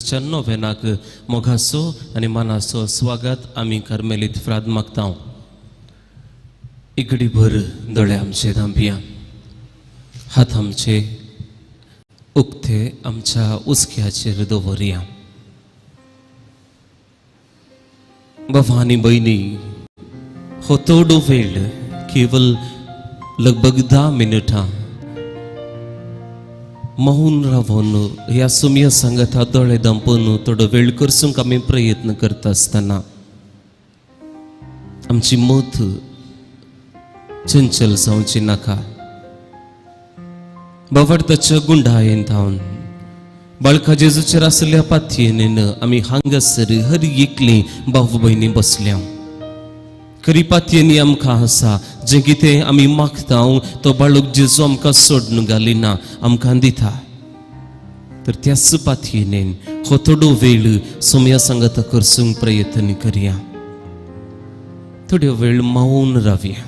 च्या नोवेनाक मोगासो आनी मानासो स्वागत आमी कार्मेलीत फ्राद मागता. इकडी भर दोळे आमचे धांबिया, हात आमचे उक्ते आमच्या उस्क्याचेर दवरया. भवानी बहिणी, हो तोडो वेळ केवल लगभग 10 मिनिटां मौन रावून ह्या सुम्य संगता दोळे दंपून थोडो वेळ करसूंक आमी प्रयत्न करता आसतना आमची मत चंचल जावची नाका. बावडताच्या गुंडायेन धांवन बाळका जेजूचेर आसल्या पातयेन आमी हांगासर हर एकली भाव भयणी बसल्या. खरी पातयेनी आमकां आसा जे कितें आमी मागता तो बाळूक जेजू आमकां सोडून घालिना, आमकां दिता. तर त्याच पातयेन हो थोडो वेळ सुम्या संगत करसूंक प्रयत्न करया. थोड्यो वेळ मौन रावया.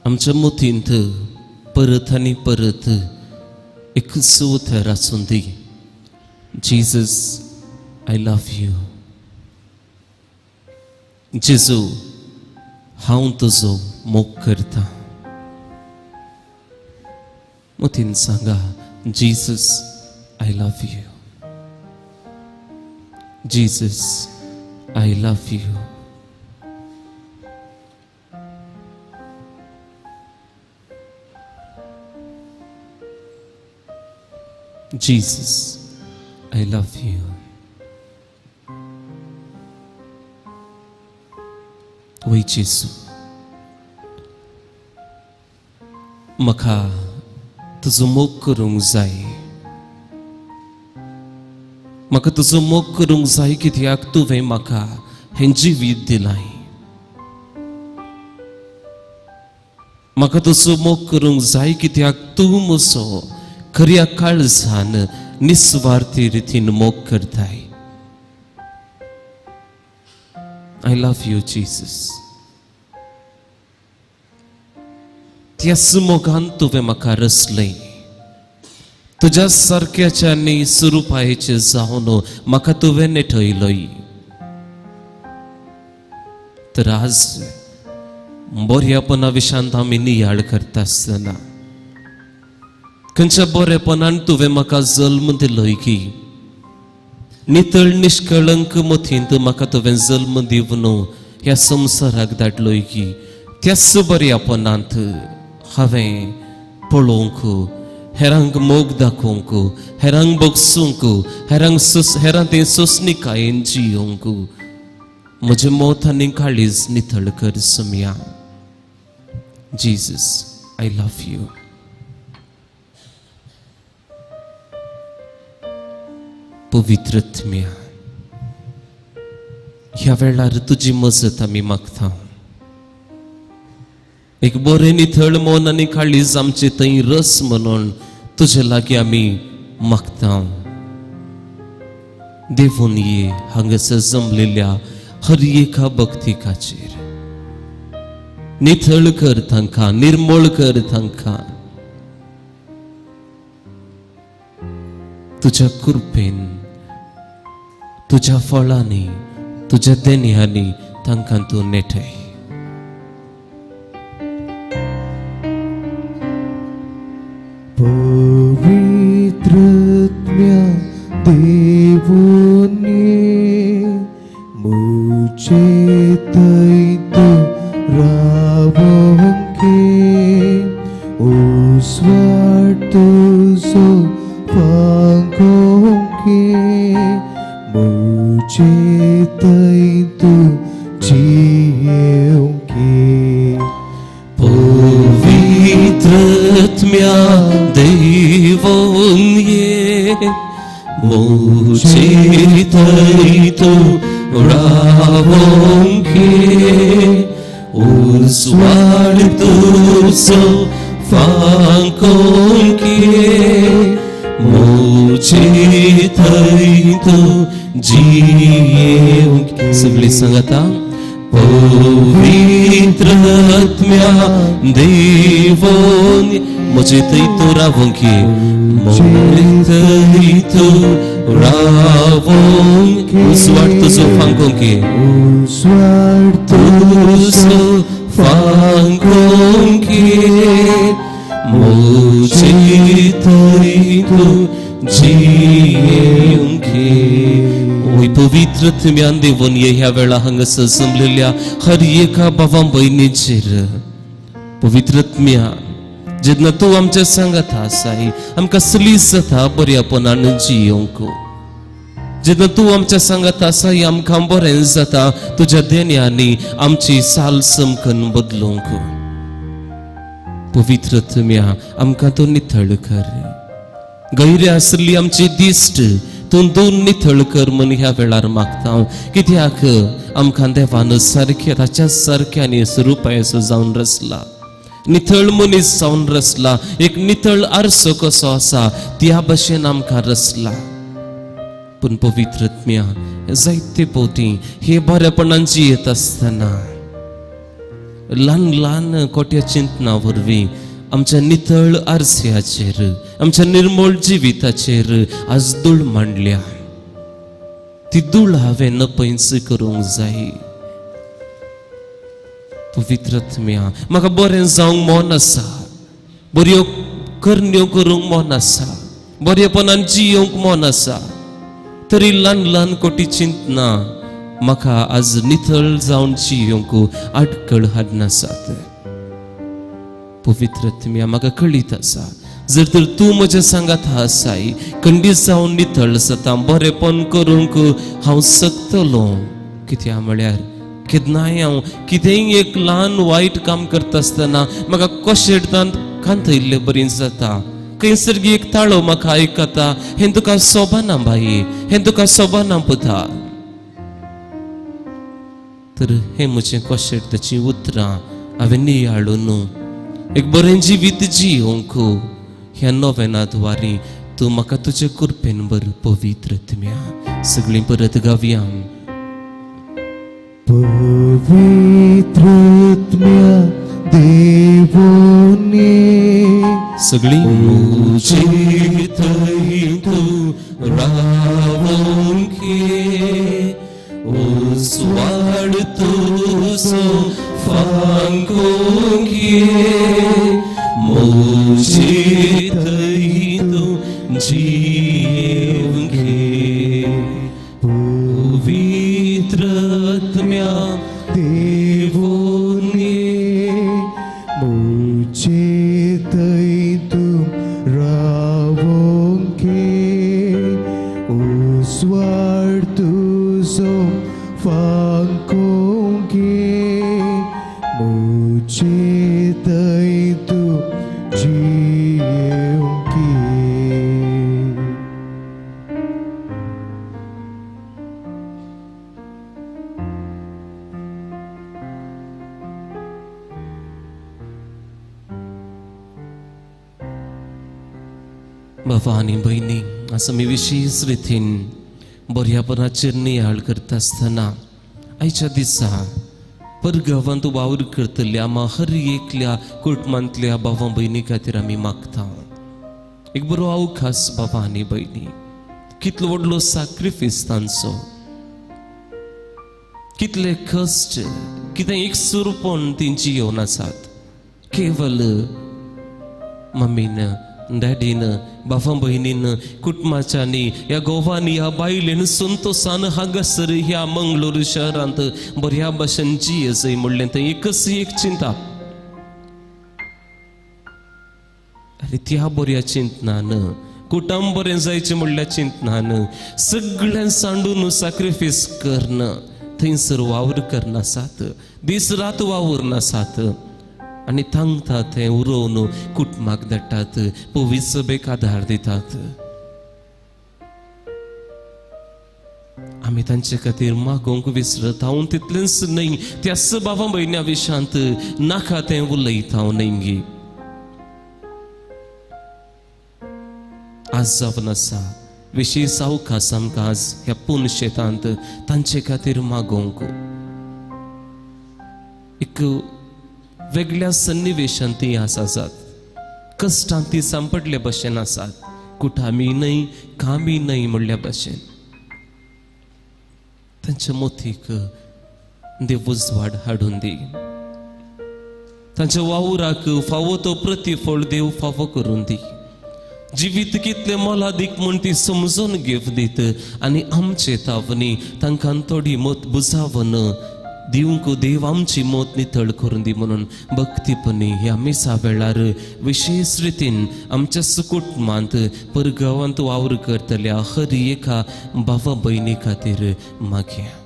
आमच्या मोतींत परत आनी परत एकच उतर आसूं दी. Jesus, I love you. Jezu, हांव तुजो मोग करता. मोतीन सांगा, Jesus, I love you. Jesus, I love you. Jesus, I love you. वै जेजू, म्हाका तुजो मोग करूंक जाय. म्हाका तुजो मोग करूंक जाय कित्याक तुवें म्हाका हें जिवीत दिलाय. म्हाका तुजो मोग करूंक जाय कित्याक तूं म्हजो खऱ्या काळजान निस्वार्थी रितीन मोग करताय. I love you Jesus. त्याच मोगान तुवें म्हाका रचलय. तुज्या सारक्याच्या आनी स्वरुपायेचे जावन म्हाका तुवें नेटयलय. तर आज बऱ्यापणा विशांत आमी नियाळ करता आसतना खंयच्या बरेपणान तुवें म्हाका जल्म दिलोय की, नितळ निश्कळंक मोतींत म्हाका तुवें जल्म दिवन ह्या संवसाराक धाडलोय की, त्याच बऱ्यापणांत हांवें पळोवंक, हेरांक मोग दाखोवंक, हेरांक बगसूंक, हेरां तें सोंसणिकायेन जियोंक म्हजें मोत आनी काळीज नितळ कर सुम्या. Jesus, I love you. पवित्र आत्म्या, ह्या वेळार तुजी मजत आमी मागता. एक बरें नितळ मन आनी काळीज आमचे थंय रस म्हणून तुजे लागीं आमी मागता. देवून ये हांगासर जमलेल्या हर एका भक्तिकाचेर. नितळ कर तांकां, निर्मळ कर तांकां. तुज्या कृपेन, तुज्या फळांनी, तुज्या देण्यांनी तांकां तूं नेटय. पवित्र आत्म्या देवून ये मुझे थंय तूं रावोंके. उस्वाड तुजो पांगोंके. मुझे थंय तूं जियोंके. पवित्र आत्म्या देवून ये मोचे थई तू रावोंगे उस्वाड तुझो फांकोंगे मोचे थई तू जिएंगे सगळी सांगता पवित्र आत्म्या देवों मुझे तई तो रावोंगे मुझे तई तो रावोंगे उस्वाड तुझो फांकोंगे उस्वाड तुझो फांकोंगे मुझे तई तो जिएंगे ओय पवित्र आत्म्यान देवून ह्या वेळा हांगासर जमलेल्या हर एका भावां भयणीचेर पवित्र आत्म्या जेन्ना तूं आमच्या सांगात आसाय आमकां सलीस जाता बऱ्यापणान जियोंक जेन्ना तूं आमच्या सांगात आसाय आमकां बरें जाता तुज्या देण्यानी आमची साल समकन बदलूंक पवित्र आत्म्या आमकां तूं नितळ कर गैरे आसली आमची दिश्ट तूं दूर नितळ कर म्हूण ह्या वेळार मागता कित्याक आमकां देवान सारक्या ताच्या सारक्यानी स्वरुपायेचो जावन रचला नितळ मनीस जावन रचला एक नितळ आरसो कसो आसा त्या भशेन आमकां रचला पूण पवित्र आत्म्या जायते फावटी हे बरेपणान जियेत आसतना ल्हान ल्हान कोट्या चिंतना वरवीं आमच्या नितळ आरस्याचेर आमच्या निर्मळ जिविताचेर आज धूळ मांडल्या ती धूळ हांवें नपैंच करूंक जाय पवित्र आत्म्या म्हाका बरें जावंक मन आसा बऱ्यो करण्यो करूंक मन आसा बरेपणान जियोंक मन आसा तरी ल्हान ल्हान कोटी चिंतना म्हाका आज नितळ जावन जियोंक आडखळ हाडनासात पवित्र आत्म्या म्हाका कळीत आसा जर तर तूं म्हज्या सांगात आसाय खंडीत जावन नितळ जाता बरेपण करूंक हांव सकतलो कित्याक म्हळ्यार केन्नाय हांव कितेंय एक ल्हान वायट काम करता आसतना म्हाका कशेंडतान कांतयल्लें बरी जाता खंयसर एक ताळो म्हाका आयकता हें तुका सोबना बाई हें तुका सोबना पुता तर हें म्हजें कशेंडताचीं उतरां हांवें नियाळून एक बरें जिवीत जियोंक ह्या नोवेनाद्वारे तूं म्हाका तुजे कृपेन बर पवित्र आत्म्या सगळीं परत गावया पवित्र आत्म्या देवोने सगळीं मुझे थई तूं रावोंगे उस्वाड तुझो फांकोंगे मुझे थई तूं जियोंगे पवित्र आत्म्या देवोने मुझे तई तुम रावोंगे उस्वाड तुझो फांकोंगे मुझे तई तू जियोंगे बाबा आनी भयणी असं मी विशेष रितीन बऱ्यापणाचेर नियाळ करता आसतना आयच्या दिसा परगांवांत वावर करतल्या आम्हा हर एकल्या कुटुंबांतल्या भावां भयणी खातीर आमी मागता एक बरो अवकाश बाबा आनी भयणी कितलो व्हडलो सॅक्रिफायस तांचो कितले कश्ट कितें एकसुरपण तेंची येवन आसात केवल मम्मीन डॅडीन बाबा भयणीन कुटुंबाच्यांनी ह्या गोवांनी ह्या बायलेन संतोषान हांगासर ह्या मंगळूर शहरांत बऱ्या भशेन जियेचंय म्हणलें थंय एकच एक चिंता अरे त्या बऱ्या चिंतनान कुटुंब बरें जायचें म्हणल्या चिंतनान सगळ्यां सांडून सॅक्रिफायस करन थंयसर वावर करनासात दीस रात वावर नासात आणि थांगतात ते उरोवन कुटुंबाक धाडटात पवित्र सभेक आधार दितात आम्ही तांचे खातीर मागोवंक विसरत हांव तितलेंच न्हय त्याच भावा भयण्या विशांत नाका तें उलयता हांव न्हय आज जावन आसा विशेष अवकाश आमकां आज ह्या पूर्ण शेतांत तांचे खातीर मागोवंक एक वेगळ्या सन्निवेशांत ती आसात कश्टांत ती सांपडले भशेन आसात कुठामी न्हय कामी न्हय म्हणल्या भशेन तांच्या मोतीक देव उजवाड हाडून दी तांच्या वावुराक फावो तो प्रतिफळ देव फावो करून दी जिवीत कितले मोलादीक म्हूण ती समजून घेवदीत आनी आमचे तावनी तांकां थोडी मत बुजावन दिवंक देव आमची मोत नितळ करून दी म्हणून भक्तीपणी ह्या मिसा वेळार विशेष रितीन आमच्या सुकुटुंबांत परगांवांत वावर करतल्या हर एका भावा भयणी खातीर मागया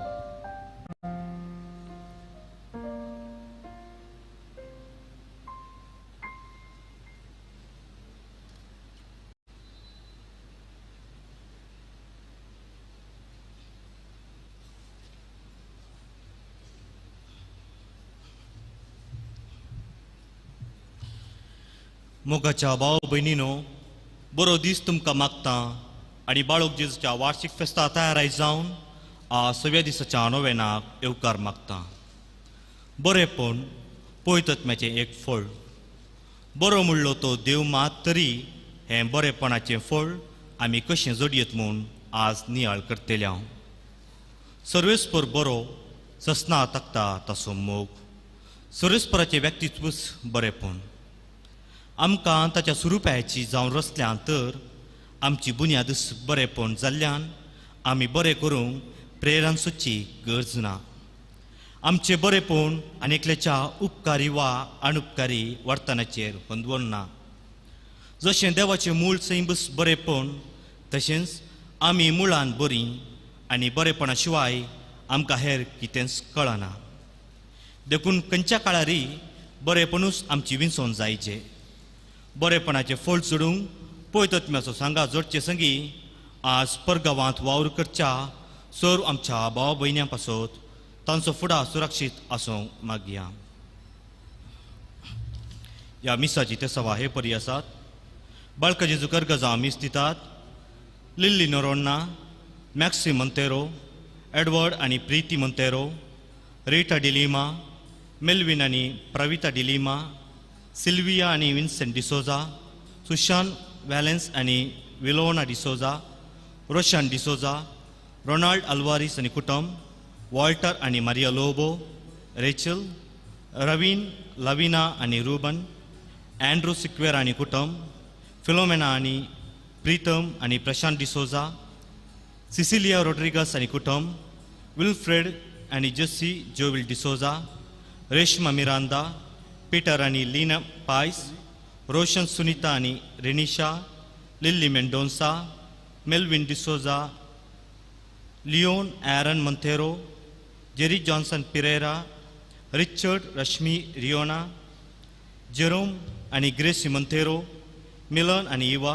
मोगाच्या भाव भयणीनो बरो दीस तुमकां मागता आनी बाळूक जेजूच्या वार्षिक फेस्ता तयाराय जावन आ 6व्या दिसाच्या नोवेनाक येवकार मागता बरेपण पवित्रत्म्याचें एक फळ बरो म्हणलो तो देव मात तरी हें बरेपणाचें फळ आमी कशें जोडयत म्हूण आज नियाळ करतले हांव सर्वेस्पर बरो ससना तकता तसो मोग सर्वेस्पराचें व्यक्तित्वच बरेपण आमकां ताच्या स्वरुपाची जावन रचल्यान तर आमची बुन्यादच बरेपण जाल्ल्यान आमी बरें करूंक प्रेरण सुची गरज ना आमचें बरेपण आनीकल्याच्या उपकारी वा अणुपकारी वर्तनाचेर बंदवण ना जशें देवाचें मूळ सैमस बरेपण तशेंच आमी मुळान बरीं आनी बरेपणा शिवाय आमकां हेर कितेंच कळना देखून खंयच्या काळारी बरेपणूच आमची विंसोन जायचें बरेपणाचें फळ सोडूंक पवित्रत्म्याचो सांगा जोडचे संगी आज परगांवांत वावर करच्या सर आमच्या भाव भयण्यां पासत तांचो फुडार सुरक्षीत आसूंक मागया ह्या मिसाची ते सवा हे परी आसात बाळका जेजू कर्गजा मीस दितात लिल्ली नोरोन्ना मॅक्सी मोंतेरो एडवर्ड आनी प्रीती मोंतेरो रीटा डिलिमा मेल्विन आनी प्रविता डिलिमा सिल्विया आनी विन्सेंट डिसोजा सुशांत वॅलेन्स आनी विलोना डिसोजा रोशान डिसोजा रोनाल्ड आल्वारीस आनी कुटुंब वॉल्टर आनी मारिया लोबो रेचल रवीन लविना आनी रुबन एंड्रू सिक्वेर आनी कुटुंब फिलोमेना आनी प्रीतम आनी प्रशांत डिसोजा सिसिलिया रोड्रिगस आनी कुटुंब विल्फ्रेड आनी Jessy Jovil D'Souza Reshma Miranda Peter आनी लीना पायस रोशन सुनीता आनी Renisha Lilly Mendonca Melvin D'Souza Leon Aaron Monteiro Jerry Johnson Pereira Richard Rashmi Riona Jerome आनी ग्रेसी मोंतेरो मिलन आनी Eva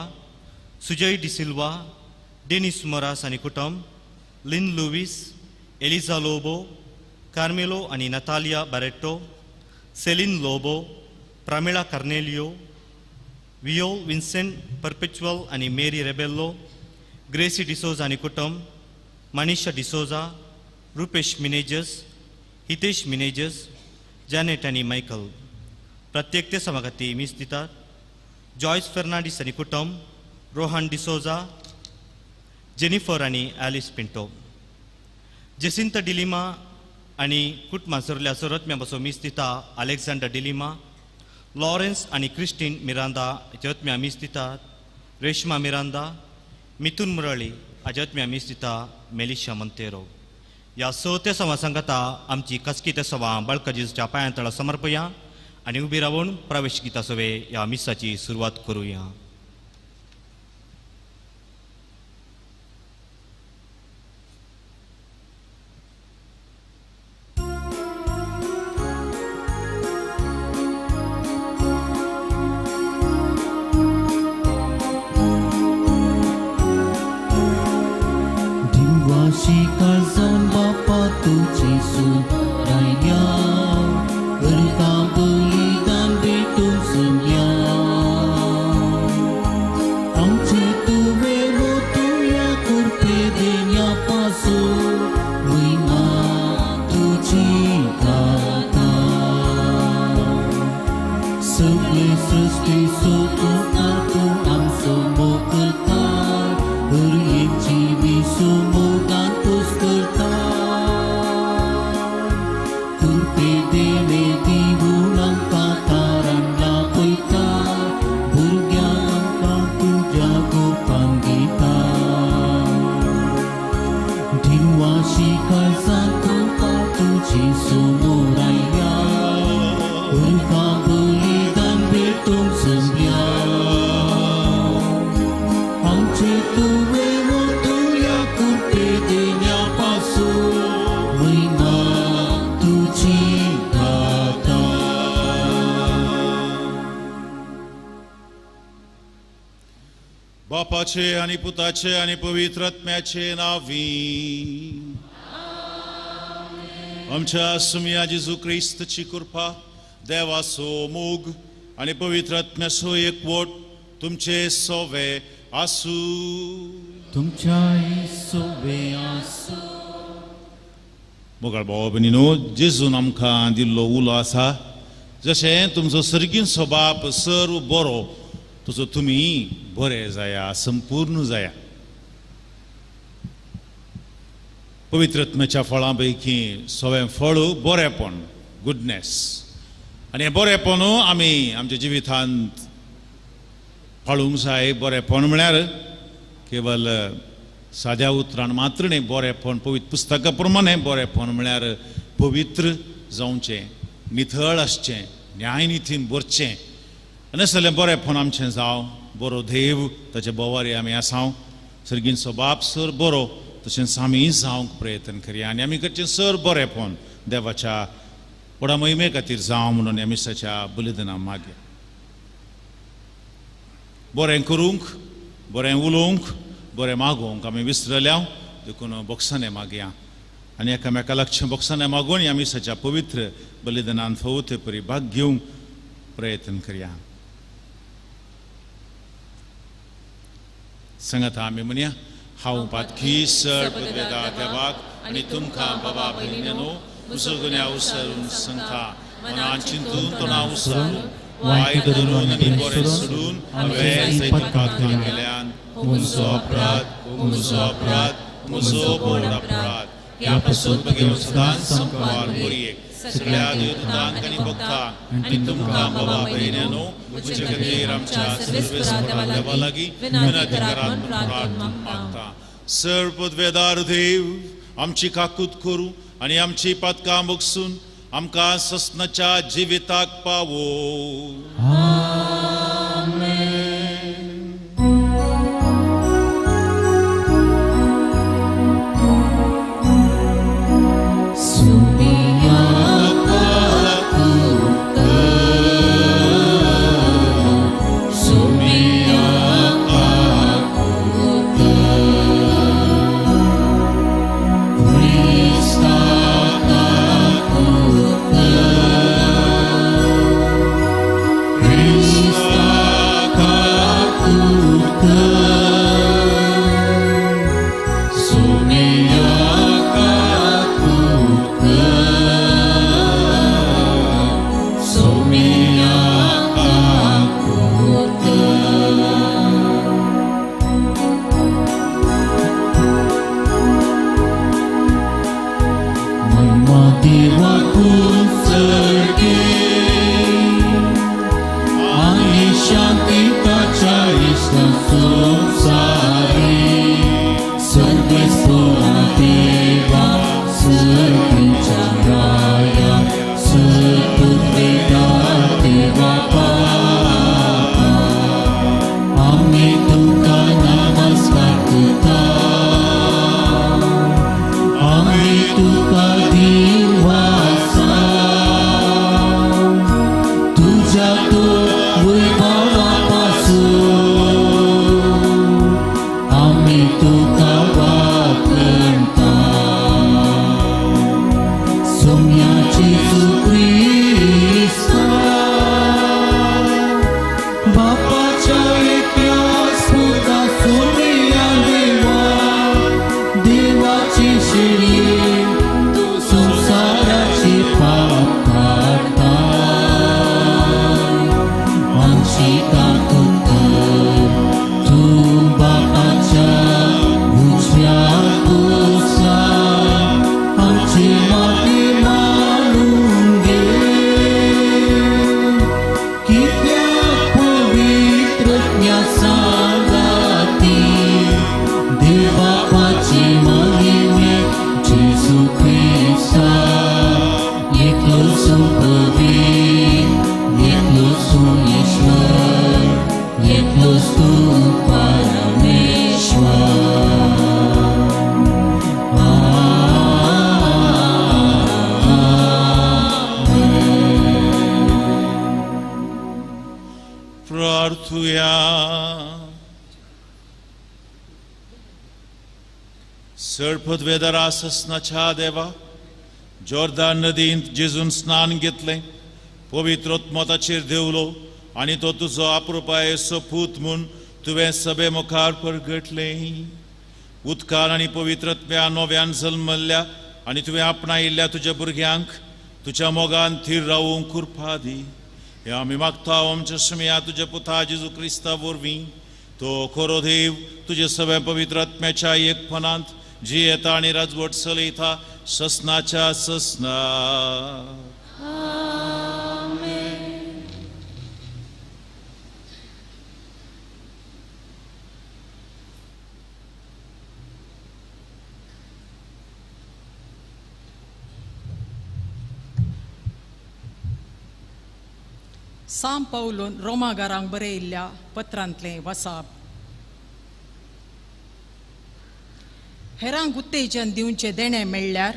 Sujay D'Silva Dennis Moras आनी कुटुंब Lynn Luis Eliza Lobo Carmelo आनी Natalia Barreto Celine Lobo Pramila Carnelio Vio Vincent परपेच्युअल आनी मेरी Rebello grasserie D'Souza आनी कुटुंब Manisha D'Souza Rupesh Menezes Hitesh Menezes Janet आनी Michael प्रत्येक ते समागती मीस दितात जॉयस फेर्नांडीस आनी कुटुंब रोहन डिसोजा जेनिफर आनी ॲलिस पिंटो जेसिंता डिलिमा आनी कुटुंबासरल्या सरत्म्या बसो मीस दिता अलेक्झांडर डिलिमा लॉरेन्स आनी क्रिस्टीन मिरांदा जत्म्या मीस दितात रेश्मा मिरांदा मिथुन मुरळी अजत्म्या मीस दिता मेलिशा मोंतेरो ह्या स ते सवा सांगता आमची कसकी ते सवा बाळका जेजूच्या पांयां समर्पया आनी उबी रावून प्रवेश गीता सवे ह्या मिसाची सुरवात करुया Kasih kazan Bapa tuji suraya, Engkau beli dan hidup sembiang. Angci tu bebo tu ya kurpedenya pasu, Wima tuji kata. Sebelum sesti suku atu am semua kekal, Berinci bisumu dan puskertan. Kurpede di bulan kataran lapoika, Burgian katu jago panggitan. Diwasi kazan katu cisu muraya, Engkau beli dan betung sembiang. Angci tu bebo tu ya kurpedenya pasu, Wima tuji kata. बापाचे आणि पुताचे आणि पवित्र आत्म्याचे नावी. आमच्या सुमिया जेजू ख्रिस्ताची कृपा, देवाचो मोग आणि पवित्र आत्म्याचो एकवट तुमचे सोवे आसू. तुमच्याही सोबे आसू. मोगाळ भाव भयणीनो, जेजून आमकां दिल्लो उलो आसा, जशें तुमचो सर्गीन स्वभाव सर्व बरो, तसो तुमी बरे जाया, संपूर्ण जाया. पवित्र आत्म्याच्या फळां पैकी सगळें फळ बरेपण, गुडनेस. आनी हें बरेपण आमी आमच्या जिवितांत फाळूंक जाय. बरेपण म्हळ्यार केवळ साद्या उतरान मात्र न्ही. बरेपण पवित्र पुस्तका प्रमाणे बरेपण म्हळ्यार पवित्र जावचें, नितळ आसचें, न्याय नितीन बरचें. आनी असलें बरेपण आमचें जावं. बरो देव ताचे बोवारी आमी आसांव. सर्गीन स्वभाव सर बरो, तशेंच आमी जावंक प्रयत्न करया. आनी आमी कडचें सर बरेपण देवाच्या व्हडा महिमे खातीर जावं म्हणून आमी ताच्या बलिदानां मागया. बरें करूंक, बरें उलोवंक, बरें मागोवंक आमी विसरल्या, देखून बोगसाने मागया. आनी एकामेका लागचें बोगसाने मागून आमी ताच्या पवित्र बलिदानांत फवते परी भाग घेवंक प्रयत्न करया. सांगात आमी म्हणया, हांव पातकी सर पदवेदार देवाक आनी तुमकां बाबा भयणीनो उसळगुन्या उसळून सांगता, मनान चिंतून तोंडां उसळून, वायट धरून आनी बरें सोडून हांवें सैतानाक केल्यान म्हजो अपराध, म्हजो अपराध, म्हजो व्हड अपराध. ह्या पासून म्हगे सदांच संपार बरयेक सगळ्या देवदूतांक आनी भक्तांक आनी तुमकां बाबा भयणीनो म्हजे खातीर आमच्या सर्वेस्परा देवा लागीं विनंती करात प्रार्थना मागता. सर पदवेदार देव, आमची काकूत करूं आनी आमची पातकां मोगसून आमकां ससनाच्या जिविताक पावो. Amin tu kawakan सरपदवेदरा ससनाच्या देवा जॉर्दान नदींत जेजून स्नान घेतलें पवित्रोत्मताचेर देवलो आनी तो तुजो आपुरबायेचो पूत म्हूण तुवें सभे मुखार परगटलें उदकान आनी पवित्रत्म्यान नव्यान जल्मल्ल्या आनी तुवें आपणायिल्ल्या तुज्या भुरग्यांक तुज्या मोगान थीर रावूंक कृपा दी हे आमी मागता आमच्या शमया तुज्या पुता जेजू क्रिस्ता वरवीं तो खरो देव तुजे सगळे पवित्रत्म्याच्या एकपणांत जियेता आनी राजवट चलयता ससनाच्या ससना साम पावलून रोमागारांक बरयिल्ल्या पत्रांतलें वसाप हेरांक उत्तेजन दिवचें देणें मेळ्ळ्यार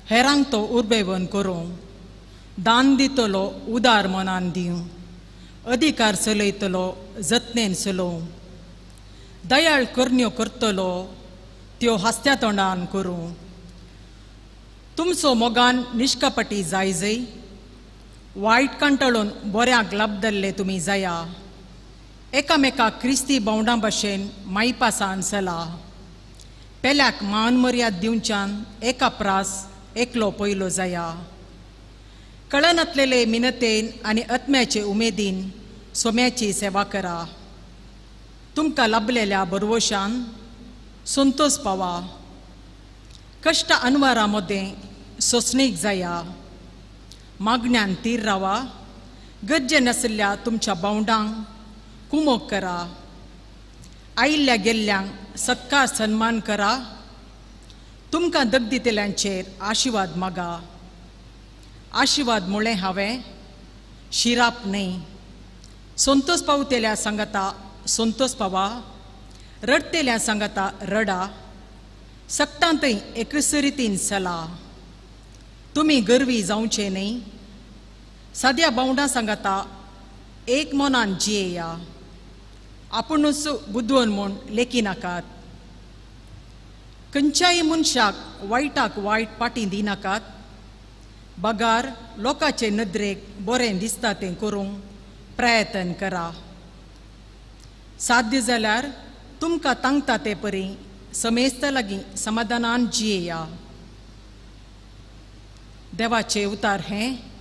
हेरांक तो उर्बेवन करूंक दान दितलो उदार मनान दिवं अधिकार चलयतलो जतनेन चलोवंक दयाळ करण्यो करतलो त्यो हास्त्या तोंडान करूं तुमचो मोगान निश्कपटी जाय वायट कंटाळून बऱ्याक लाभदल्ले तुमी जाया एकामेकाक क्रिस्ती बोंडा भाशेन मायपासान चला पेल्याक मान मर्याद दिवच्यान एका प्रास एकलो पयलो जाया कळनातलेले मिनतेन आनी आत्म्याचे उमेदीन सोम्याची सेवा करा तुमकां लाभलेल्या बरवशान संतोष पावा कष्ट अनवारा मदें सोंसणीक जाया मागण्यान तीर रावा गज्जे नासल्या तुमच्या बावंडांक कुमोग करा आयिल्ल्या गेल्ल्यांक सत्कार सन्मान करा तुमकां दगदितेल्यांचेर आशिर्वाद मागा आशिर्वाद म्हळें हांवें शिराप न्हय संतोष पावतेल्या सांगाता संतोष पावा रडतेल्या सांगाता रडा सक्तांतय एकसरितीन चला तुमी गर्वी जावचे न्हय सद्या बावंडा सांगाता एक मनान जियेया आपुणूच बुद्वन म्हूण लेखी नाकात खंयच्याय मनशाक वायटाक वायट पाटी दिनाकात बगार लोकांचे नदरेक बरें दिसता तें करूंक प्रयत्न करा साध्य जाल्यार तुमकां तांगता ते परी समेस्त लागीं समाधानान जियेया देवाचे उतार हें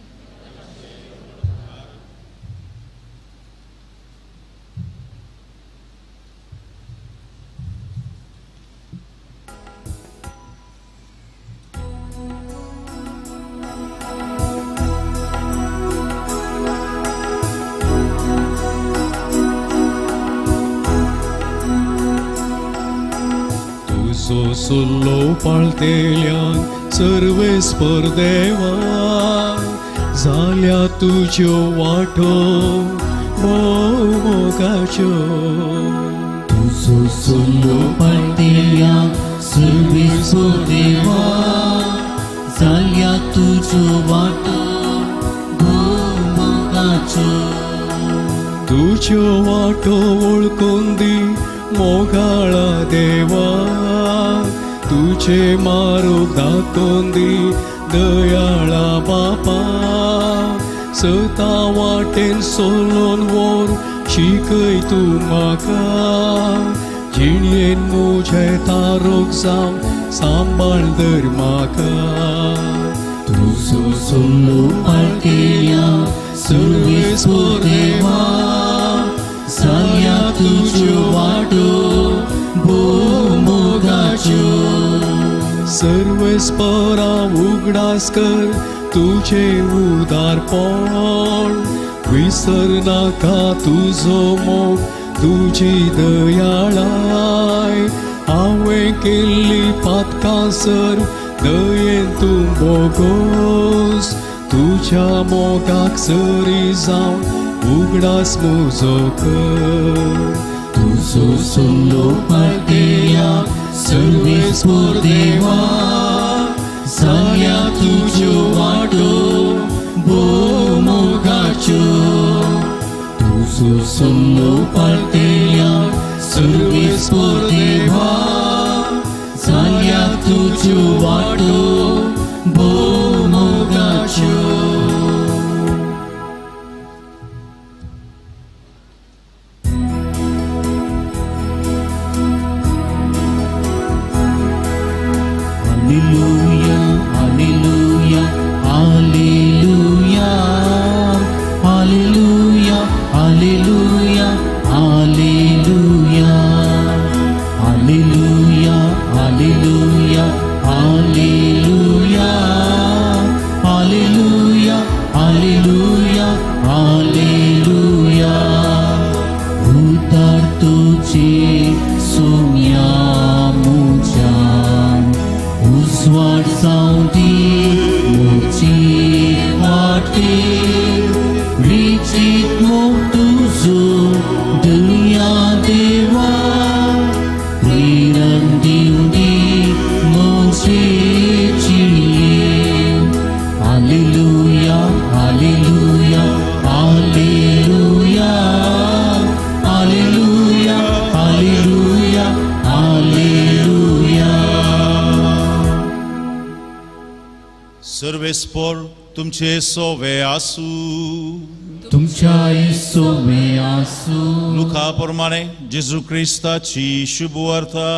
तुझो सुल्लो पाळतेल्यान सर्वेस्पर देवा जाल्या तुज्यो वाटो मोगाच्यो तुझो सुल्लो पाळतेल्या सर्वेस्वर देवा जाल्या तुज्यो वाटो मोगाच्यो तुज्यो वाटो वळखून दी मोगाळा देवा तुझे मारूक दाखोवन दी दयाळा बापा सता वाटेन सोलोन व्हर शिकय तूं म्हाका जिणेन म्हजे तारोक जावन सांबाळ दर म्हाका तुझो सुल्लो पाळतेल्या सर्वेस्वर देवा जाल्या तुज्यो वाटो मोगाच्यो सर्वेस्परा उगडास कर तुझे उदारपण विसर नाका तुझो मोग तुजी दयाळाय हांवें केल्ली पातकां सर दयेन तूं बोगोस तुज्या मोगाक सरी जावन उगडास म्हजो कर तुझो सुल्लो पाळतेल्या सर्वेस्वर देवा जाल्या तुज्यो वाटो मोगाच्यो तुझो सुल्लो पाळतेल्या सर्वेस्वर देवा जाल्या तुज्यो वाटो भोव मोगाच्यो. Hallelujah, hallelujah, hallelujah, hallelujah, hallelujah, hallelujah, hallelujah, hallelujah, hallelujah, hallelujah, hallelujah, hallelujah. Utar तुझे सोम्या मुजान उस्वार सावदी मोची वाटे रिचित मोग तुझो दया देवा प्रेरण दिवदी मोचे चिये. Hallelujah, hallelujah, hallelujah, hallelujah, hallelujah, hallelujah. सर्वेस्पोर तुमचे सोवे आसू. तुमच्या सोमे आसू. लुका प्रमाणे जेजू ख्रिस्ताची शुभवार्ता.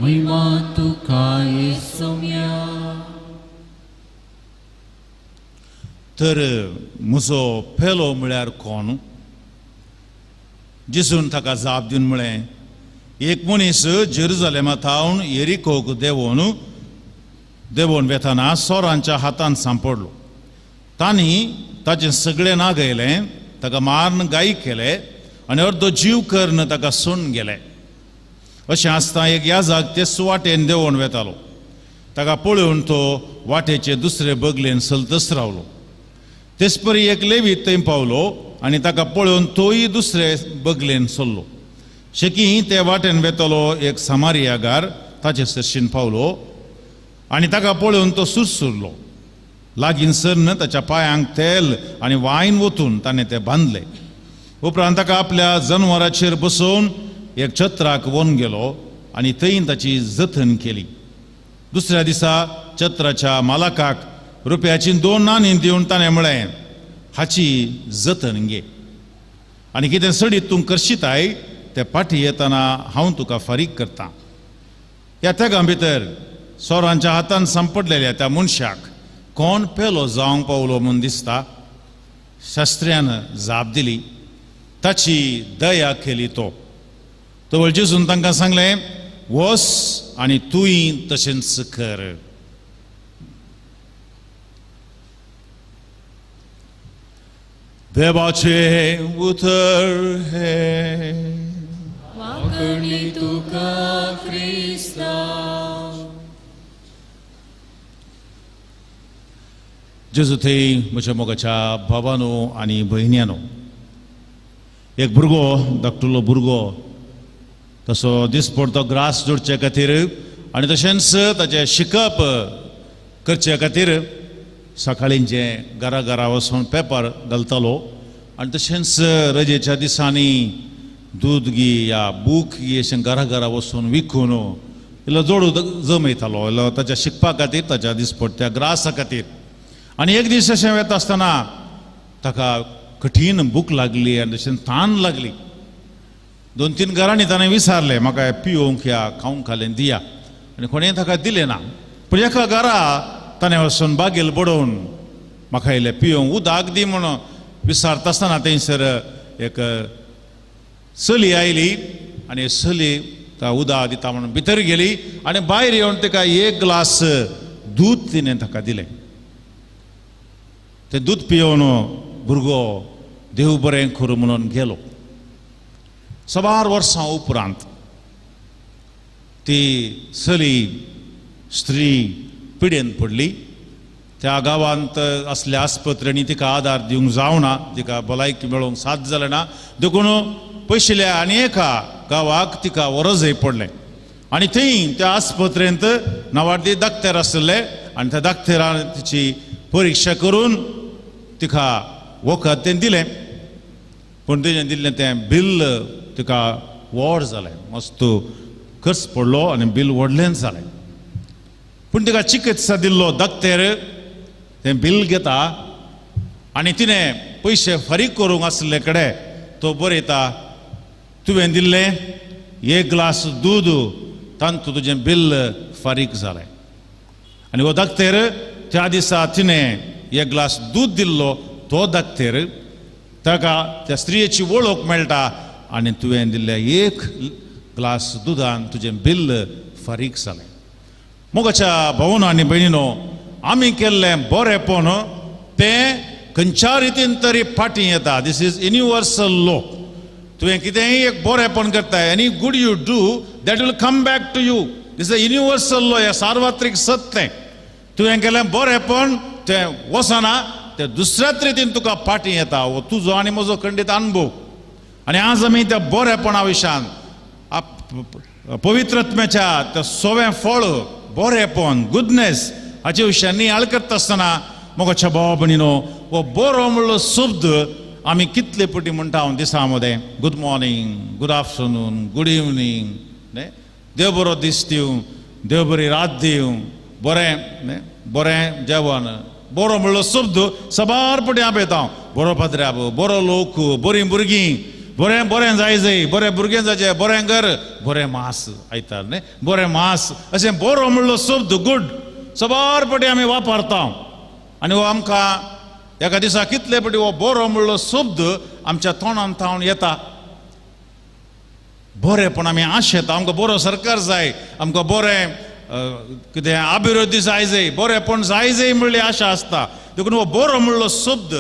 महिमा तुका येसुम्या. तर म्हजो पेलो म्हळ्यार कोण? जेजून ताका जाप दिवन म्हळें, एक मनीस जेरुजालेमांतावन येरिकोक देंवोन वेताना सोरांच्या हातान सांपडलो. तांणी ताचें सगळें नागयलें, ताका मारून गायी केले आनी अर्दो जीव करून ताका सोडून गेले. अशें आसता एक याजक ते सुवातेन देंवोन वेतालो. ताका पळोवन तो वाटेचे दुसरे बगलेन चलतच रावलो. तेच परी एक लेवीत थंय पावलो आनी ताका पळोवन तोय दुसरे बगलेन चल्लो. शेकी ते वाटेन वेतलो एक सामारियागार ताचे सरशीन पावलो आनी ताका पळोवन तो सुरसुरलो. लागीं सरन ताच्या पांयांक तेल आनी वायन ओतून ताणें ते बांदले. उपरांत ताका आपल्या जनवराचेर बसोवन एक छत्राक व्हरून गेलो आनी थंय ताची जतन केली. दुसऱ्या दिसा छत्राच्या मालकाक रुपयाची 2 नाणीं दिवन ताणें म्हळें, हाची जतन घे आनी कितें सडीत तूं करशीताय ते फाटी येताना हांव तुका फारीक करतां. ह्या तेगा भितर सोरांच्या हातान सांपडलेल्या त्या मनशाक कोण पेलो जावंक पावलो म्हूण दिसता. शास्त्र्यान जाप दिली, ताची दया केली तो. तो वळचेसून तांकां सांगलें, वस आनी तूंय तशेंच कर. देवाचे उतर हे वाकणी तुका ख्रिस्ता. जेजू थंय म्हज्या मोगाच्या भावानो आनी भयण्यानो, एक भुरगो धाकटुलो भुरगो तसो दीस पडतो ग्रास जोडचे खातीर आनी तशेंच ताचें शिकप करचे खातीर सकाळींचे घरा वचून पेपर घालतालो आनी तशेंच रजेच्या दिसांनी दूद घी या बूक घी अशें घरा वचून विकून इल्लो जोडू जमयतालो इल्लो ताच्या शिकपा खातीर, ताच्या दिसपट्ट्या ग्रासा खातीर. आनी एक दीस अशें वता आसतना ताका कठीण भूक लागली आनी तशें तान लागली. 2-3 घरांनी ताणें विचारलें, म्हाका पिवंक या खावंक घालें दिया, आनी कोणें ताका दिलें ना. पूण एका घरा ताणें वचून बागेल बडोवन म्हाका इल्लें पिवंक उदक दी म्हणून विचारता आसतना थंयसर एक चली आयली आनी चली ता उदक दिता म्हणून भितर गेली आनी भायर येवन ताका 1 ग्लास दूद तिणें ताका दिलें. तें दूद पिवन भुरगो देव बरें करूं म्हणून गेलो. 7 वर्सां उपरांत ती चली स्त्री पिडेन पडली. त्या गांवांत असल्या आस्पत्रेनी तिका आदार दिवंक जावना, तिका भलायकी मेळोवंक साथ जालें ना. देखून पयशिल्ल्या आनी एका गांवाक तिका व्हरों जाय पडलें आनी थंय त्या आस्पत्रेंत नांवाडी दाक्तेर आसले आनी त्या दाक्तेरान तिची परिक्षा करून तिका वखद तें दिलें. पूण तेजें दिल्लें तें बिल तिका व्हड जालें, मस्त खर्च पडलो आनी बिल व्हडलेंच जालें. पूण तिका चिकित्सा दिल्लो दोतोर तें बिल घेता आनी तिणें पयशे फारीक करूंक आसले कडेन तो बरयता तुवें दिल्लें 1 ग्लास दूद तांतूं तुजें बिल फारीक जालें आनी हो दोतोर त्या दिसा तिणें 1 ग्लास दूद दिल्लो तो दोतोर ताका त्या स्त्रियेची वळख मेळटा आनी तुवें दिल्ल्या 1 ग्लास दुदान तुजें बिल फारीक जालें. मोगाच्या भावांनो आनी भयणीनो आमी केल्लें बरेंपण तें खंयच्या रितीन तरी फाटीं येता. This is universal law. तुवें कितेंय एक बरेंपण करता any good you do that will come back to you. This is universal law. हें सार्वत्रीक सत्य. तुवें केलें बरेंपण तें वचना तें दुसऱ्याच रितीन तुका फाटीं येता. हो तुजो आनी म्हजो खंडीत अनुभव. आनी आज आमी त्या बरेंपणा विशयान पवित्रत्म्याच्या त्या 6वें फळ बरेंपण गुडनेस हाचे विशयान नियाळ करता आसतना मोगाच्या भावा भयणीनो हो बरो म्हणलो शब्द आमी कितले पटी म्हणटा हांव दिसा मदें good morning good afternoon good evening देव बरो दीस दिवं देव बरी रात दिवं बरें बरें जेवण बरो म्हणलो शब्द सबार पटी हांव येता. बरो पाद्र्याब बरो लोक बरीं भुरगीं बरें बरें जाय बरें भुरगें जाचें बरें घर बरें मास आयतार न्ही बरें मास अशें बरो म्हणलो शब्द गूड सबार पटी आमी वापरता. आनी हो आमकां एका दिसा कितले पटी हो बरो म्हणलो शब्द आमच्या तोंडान थावन येता. बरेंपण आमी आशेता आमकां बरो सरकार जाय आमकां बरें कितें अभिवृद्धी जाय बरेंपण जाय म्हणली आशा आसता. देखून हो बरो म्हणलो शब्द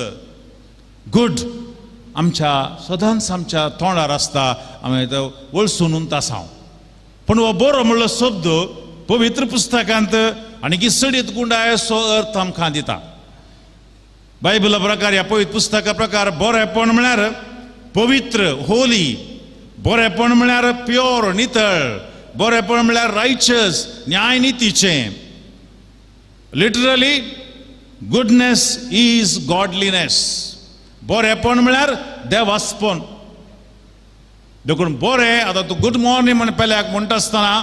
गूड आमच्या सदांच आमच्या तोंडार आसता. आमी तो वळसून तासांव. पूण हो बरो म्हणलो शब्द पवित्र पुस्तकांत आनी सडीत गुंडाय असो अर्थ आमकां दिता. बायबला प्रकार ह्या पवित्र पुस्तका प्रकार बरेंपण म्हळ्यार पवित्र होली. बरेंपण म्हळ्यार प्योर नितळ. बरेंपण म्हळ्यार रायचस न्याय नितीचें. Literally goodness is godliness. बरेंपण म्हळ्यार देवास्पण. देखून बरें आतां तूं गूड मॉर्निंग म्हण पेल्याक म्हणटा आसतना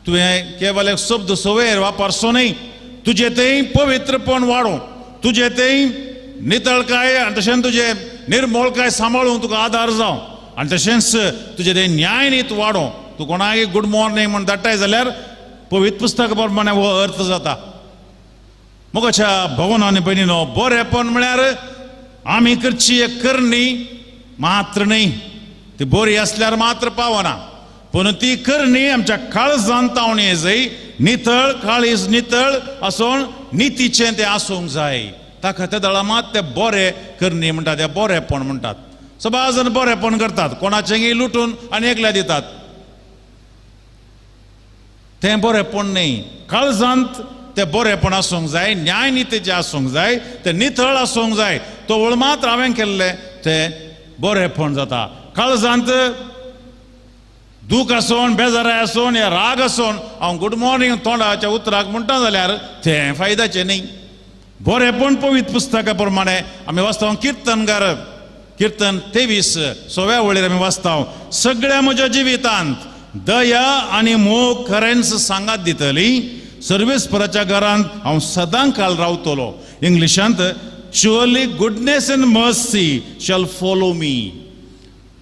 तुवें केवल एक शब्द सवयेर वापरचो न्ही. तुजें तें पवित्रपण वाडोवं तुजें तें नितळकाय आनी तशेंच तुजें निर्मळकाय सांबाळूंक तुका आदार जावं आनी तशेंच तुजें तें न्याय नीत वाडोवं. तूं कोणाक गूड मॉर्निंग म्हण धाडटाय जाल्यार पवित्र पुस्तका प्रमाणे हो अर्थ जाता. मोगाच्या भावांनो आनी भयणीनो बरेंपण म्हळ्यार आमी करची एक करणी मात्र न्ही. ती बरी आसल्यार मात्र पावना पूण ती करणी आमच्या काळजांत तावन येजय. नितळ काळीज नितळ आसून नितीचें तें आसूंक जाय. ताका त्या दळा मात ते बरें करणी म्हणटात ते बरेंपण म्हणटात. सबार जाण बरेंपण करतात कोणाचेंय लुटून आनी एकल्या दितात. तें बरेंपण न्ही. काळजांत तें बरेंपण आसूंक जाय न्याय नितीचें आसूंक जाय तें नितळ आसूंक जाय. तो वळ मात्र हांवें केल्लें तें बरेंपण जाता. काळजांत दूख आसून बेजाराय आसून या राग आसून हांव गूड मॉर्निंग तोंडाच्या उतराक म्हणटा जाल्यार तें फायद्याचें न्ही. बरेंपण पवित्र पुस्तका प्रमाणे आमी वाचता किर्तनकार किर्तन 23 6व्या वळेर आमी वाचता सगळ्या म्हज्या जिवितांत दया आनी मोग खरेंच सांगात दितली. सर्वेस्पराच्या घरांत हांव सदां काळ रावतलो. इंग्लिशांत surely goodness and mercy shall follow me.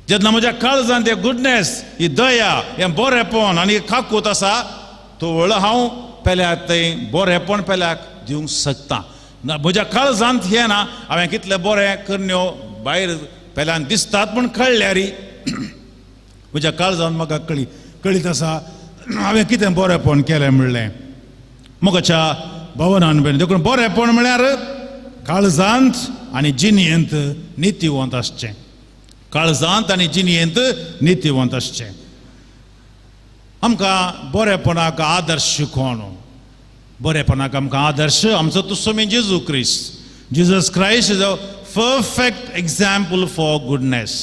जेन्ना म्हज्या काळजांत हें गुडनेस ही दया हें बरेंपण आनी खाकूत आसा तो वळ हांव पेल्याक तें बरेंपण पेल्याक दिवंक शकता. म्हज्या काळजांत हें ना हांवें कितले बरें करण्यो भायर पेल्यान दिसतात पूण कळल्यार म्हज्या काळजांत म्हाका कळीत आसा हांवें कितें बरेंपण केलें म्हणलें. मोगाच्या भावनान बेन देखून बरेंपण म्हळ्यार काळजांत आनी जिणयेंत नितीवंत आसचें. काळजांत आनी जिणयेंत नितीवंत आसचें. आमकां बरेंपणाक आदर्श कोण. बरेंपणाक आमकां आदर्श आमचो तुस्वामी Jezu Krist. Jesus Christ is a perfect example for goodness.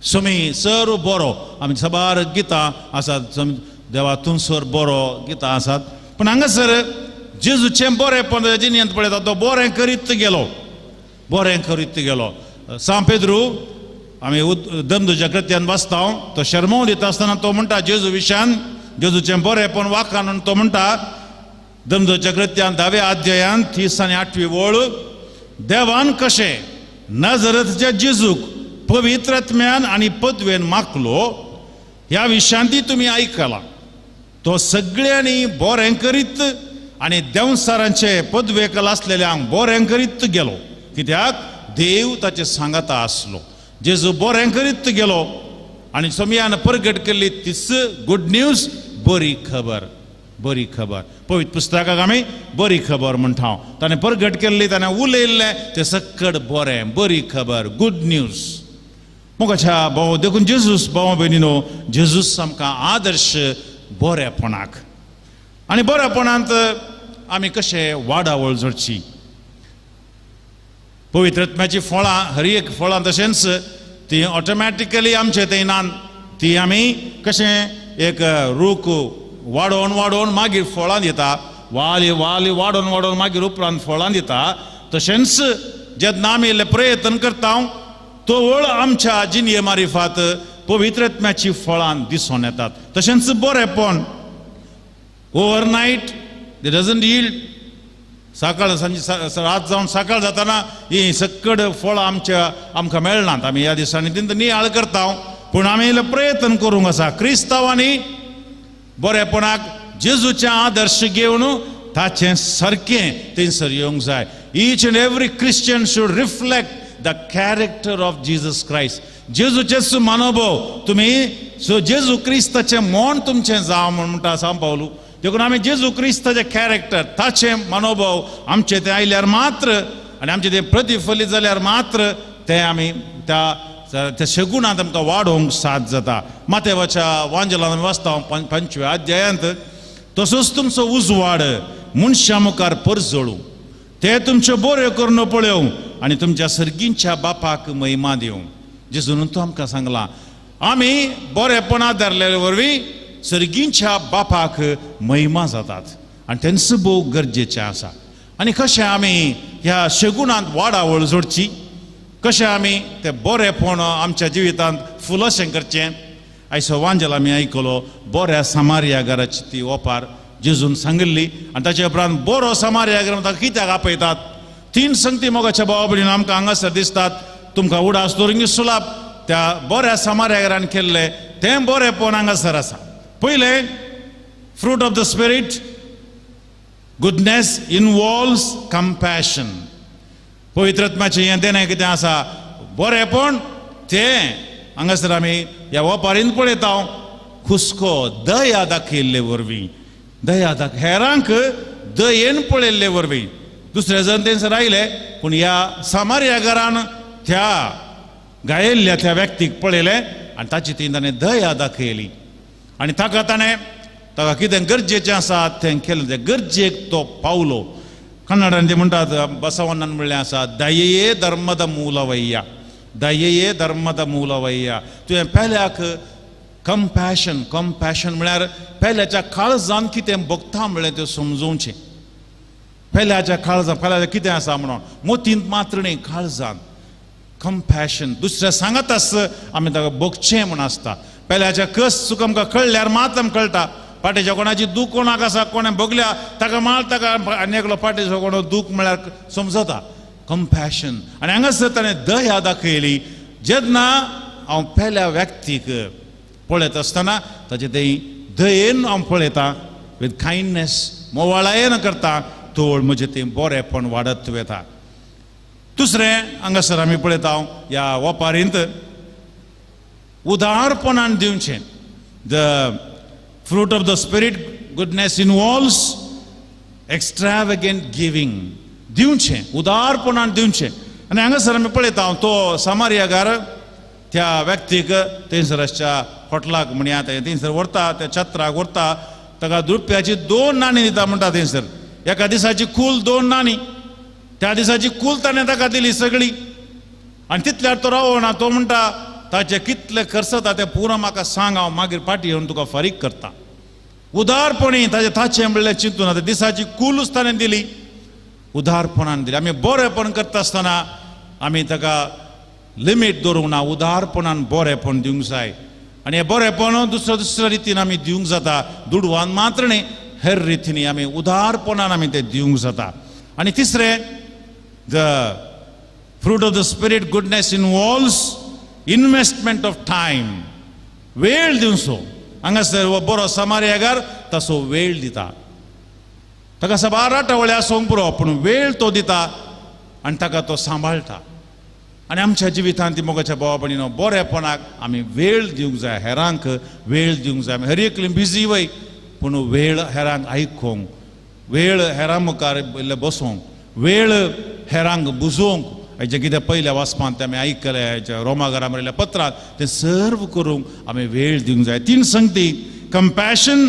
स्वामी सर्व बरो आमी सबार गितां आसात देवा तुमसर बरो गितां आसात पूण हांगासर जेजूचें बरेंपण जिणयेंत पळयता तो बरें करीत गेलो. बरें करीत गेलो. सान पेद्रू आमी दमदूच्या कृत्यान वाचता तो शर्मो दिता आसतना तो म्हणटा जेजू विशयान जेजूचें बरेंपण वाखाण तो म्हणटा धर्मदूताच्या कृत्यान 10व्या अध्यायान 30 आनी 8वी ओळ देवान कशें नाजरथच्या जेजूक पवित्र आत्म्यान आनी पदवेन मागलो ह्या विशयांती तुमी आयकला. तो सगळ्यांनी बरें करीत आनी देंवसारांचे पदवेकल आसलेल्यांक बरें करीत गेलो, कित्याक देव ताचे सांगाता आसलो. जेजू बरें करीत गेलो आनी सोमयान परगट केल्ली तीच गुड न्यूज, बरी खबर. बरी खबर पवित्र पुस्तकाक आमी बरी खबर म्हणटा. ताणें परगट केल्ली, ताणें उलयल्लें तें सकट बरें, बरी खबर, गुड न्यूज. मोगाच्या भाव देखून जेजूस भाव भयणीनो, जेजूस आमकां आदर्श बरेपणाक. आनी बरेपणांत आमी कशें वाडावळ जोडची. पवित्र आत्म्याची फळां हर एक फळां तशेंच ती ऑटोमॅटिकली आमचे थंयनान, ती आमी कशें एक रूख वाडोवन वाडोवन मागीर फळां दिता, वाली वाली वाडोवन वाडोवन मागीर उपरांत फळां दिता. तशेंच जेन्ना आमी इल्ले प्रयत्न करता तो वळ आमच्या जिणये मारिफात पवित्र आत्म्याची फळां दिसून येतात. तशेंच बरेपण ओवरनायट दे डजंट यील्ड. सकाळ सांजे रात जावन सकाळ जाताना ही सकड फळां आमकां मेळनात. आमी ह्या दिसांनी तिंत नियाळ करता, पूण आमी इल्ले प्रयत्न करूंक आसा. क्रिस्तांवांनी बरेपणाक जेजूचे आदर्श घेवन ताचें सारकें थंयसर येवंक जाय. Each and every Christian should reflect the character of Jesus Christ. जेजूचेच मनोभाव तुमी जेजू क्रिस्ताचें मोन तुमचें जावं म्हणटा सांग पावलू. देखून आमी जेजू क्रिस्ताचें कॅरेक्टर ताचें मनोभाव आमचें तें आयल्यार मात्र आनी आमचें तें प्रतिफलीत जाल्यार मात्र तें आमी त्या शेगुणांत आमकां वाडोवंक साथ जाता. मातेवाच्या वांजलांत आमी वाचता 5व्या अध्यायांत, तसोच तुमचो उजवाड मनशां मुखार परजळू, ते तुमच्यो बऱ्यो करून पळयोव आनी तुमच्या सर्गींच्या बापाक महिमा दिवं. जेजून तो आमकां सांगलां आमी बरेपणां धरलेले वरवीं सर्गींच्या बापाक महिमा जातात आनी तेंच भोव गरजेचें आसा. आनी कशें आमी ह्या शेगुणांत वाडावळ जोडची, कशें आमी तें बरेपण आमच्या जिवितांत फुलशें करचें. आयचो वांजल आमी आयकलो बऱ्या सामार्यागाराची ती ओपार जेजून सांगिल्ली आनी ताचे उपरांत बरो सामार्यागार ताका कित्याक आपयतात. 3 संगती मोगाच्या भावा भयणीनो आमकां हांगासर दिसतात. तुमकां उडास दवरूंक सुलाब त्या बऱ्या सामार्यागारान केल्लें तें बरेपण हांगासर आसा. पयलें fruit of the spirit, goodness involves compassion. पवित्र आत्म्याचें हें देणें कितें आसा बरेपण, तें हांगासर आमी ह्या ओपारींत पळयता. हुस्को दया दाखयल्ले वरवीं, दया हेरांक दयेन पळयल्ले वरवीं. दुसरे जण थंयसर आयले पूण ह्या सामार्यागारान त्या गायिल्ल्या त्या व्यक्तीक पळयलें आनी ताची ताणें दया दाखयली आनी ताका कितें गरजेचें आसा तें केलें. तें गरजेक तो पावलो. कन्नडान ते म्हणटात, बसवण्णान म्हणलें आसा, दयेये धर्मद ಮೂಲವಯ್ಯ, दयेये धर्मद ಮೂಲವಯ್ಯ. तुवें पेल्याक कंपॅशन म्हळ्यार पेल्याच्या काळजान कितें भोगता म्हणलें तें समजोवचें. पेल्याच्या काळजान कितें आसा म्हणून मोतींत मात्र न्ही, काळजान कंपॅशन. दुसरें सांगत आसता आमी ताका भोगचें म्हूण आसता. पेल्याच्या कस चूक आमकां कळल्यार मात आमकां कळटा. पाटेच्या कोणाची दूख कोणाक आसा, कोणें भोगल्या ताका माळ ताका आनी एकलो पाटेचो कोणो दूख म्हळ्यार समजता. कंपॅशन. आनी हांगासर ताणें दया दाखयली. जेन्ना हांव पेल्या व्यक्तीक पळयत आसतना ताचे थंय दयेन हांव पळयतां, विथ कायंडनेस, मोवाळायेन करता, तोळ म्हजें तें बरेपण वाडत वेता. दुसरें हांगासर आमी पळयता ह्या ओपारींत उदारपणान दिवचें. The fruit of the spirit, goodness involves extravagant giving. दिवचें, उदारपणान दिवचें. आनी हांगासर आमी पळयता तो सामार्यागार त्या व्यक्तीक थंयसरच्या हॉटेलाक म्हणया थंयसर व्हरता, त्या छत्राक व्हरता, ताका रुपयाची 2 नाणी दिता म्हणटा. थंयसर एका दिसाची कूल 2 नाणी. त्या दिसाची कूल ताणें ताका दिली सगळी आनी तितल्यार तो रावना. तो म्हणटा ताचे कितले खर्च जाता तें पुरो म्हाका सांग, हांव मागीर फाटीं येवन तुका फारीक करता. उदारपणी ताचें म्हणलें चिंतून आतां दिसाची कूलूच ताणें दिली, उदारपणान दिली. आमी बरेपण करता आसतना आमी ताका लिमीट दवरूंक ना. उदारपणान बरेपण दिवंक जाय. आनी हें बरेपण दुसऱ्या रितीन आमी दिवंक जाता. दुडवान मात्र न्ही, हेर रितींनी आमी उदारपणान आमी ते दिवंक जाता. आनी तिसरें, the fruit of the spirit goodness involves investment of time. वेळ दिवचो. हांगासर हो बरो समार्यागार तसो वेळ दिता. ताका सबार आठवडे आसूंक पुरो, पूण वेळ तो दिता आनी ताका तो सांबाळटा. आनी आमच्या जिवितांत ती मोगाच्या भावा भयणीनो बरेपणाक आमी वेळ दिवंक जाय, हेरांक वेळ दिवंक जाय. आमी हर एकली बिजी वय, पूण वेळ हेरांक आयकूंक, वेळ हेरां मुखार बसोंक, वेळ हेरांक बुजोवंक. हेजें कितें पयल्या वाचपांत आमी आयकलें, हेच्या रोमाकारां बरयल्या पत्रांत, तें सर्व करूंक आमी वेळ दिवंक जाय. 3 संगती, कंपॅशन,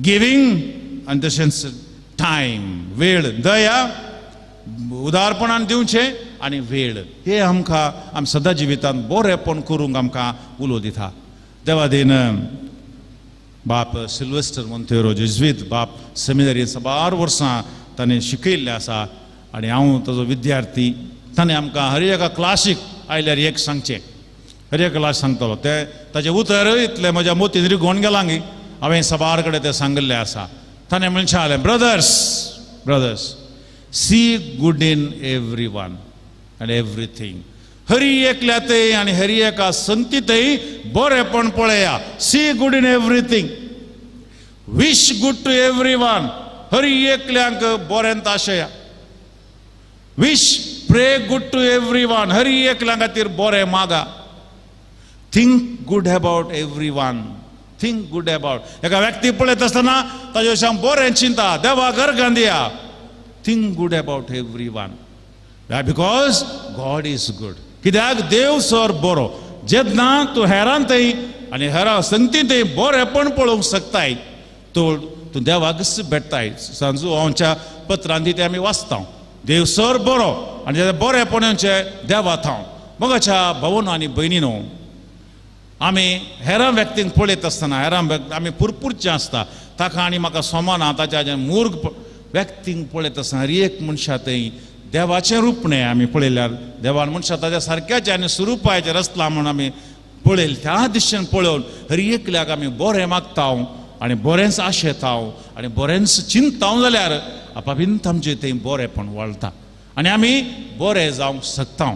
गिवींग आनी तशेंच टायम, वेळ, दया, उदारपणान दिवचें आनी वेळ. हे आमकां आमी सदां जिवितांत बरेपण करूंक आमकां उलो दिता. देवादीन बाप सिल्वेस्टर मोंतेरो जेजुईत बाप सेमिनरींत सबार वर्सां ताणें शिकयल्लें आसा आनी हांव ताजो विद्यार्थी. ताणें आमकां हर एका क्लासीक आयल्यार एक सांगचें, हर एक क्लास सांगतलो. ताचें उतर इतलें म्हज्या मोतीन रिगोवन गेलां की हांवें सबार कडेन तें सांगिल्लें आसा. ताणें म्हणचें brothers, see good in every one and everything. हर एकल्यातय आनी हर एका संगतीतय बरेपण पळया. See good in everything, wish good to every one. हर एकल्यांक बरेंत आशया. Wish, pray good to every one. हर एकल्या खातीर बरें मागा. Think good about every one. Think good about. एका व्यक्ती पळयत आसतना ताचे विशीं बरें चिंता, देवाक अर्घां दिया. Think good about every one. Because God is good. कित्याक देव सर बरो. जेन्ना तूं हेरांतय आनी हेरां संगतींतय बरेपण पळोवंक शकताय, तूं देवाक भेटताय. सांजू आमच्या पत्रांत ते आमी वाचता, देव सर बरो आनी त्या बरेपणाचे देवा थांव. मोगाच्या भावांनो आनी भयणीनो, आमी हेरां व्यक्तींक पळयत आसतना हेरां आमी पुरपुरचे आसता. ताका आनी म्हाका सोमाना ताच्या मूर्ख व्यक्तींक पळयत आसतना हर एक मनशांतय देवाचें रूपणें आमी पळयल्यार देवान मनशां ताच्या सारक्याचे आनी स्वरुपाचे रचला म्हणून आमी पळयलें. त्या दिशेन पळोवन हर एकल्याक आमी बरें मागताव आनी बरेंच आशेताव आनी बरेंच चिंताव जाल्यार आपापींत आमचें तें बरेंपण वाडटा आनी आमी बरे जावंक शकता.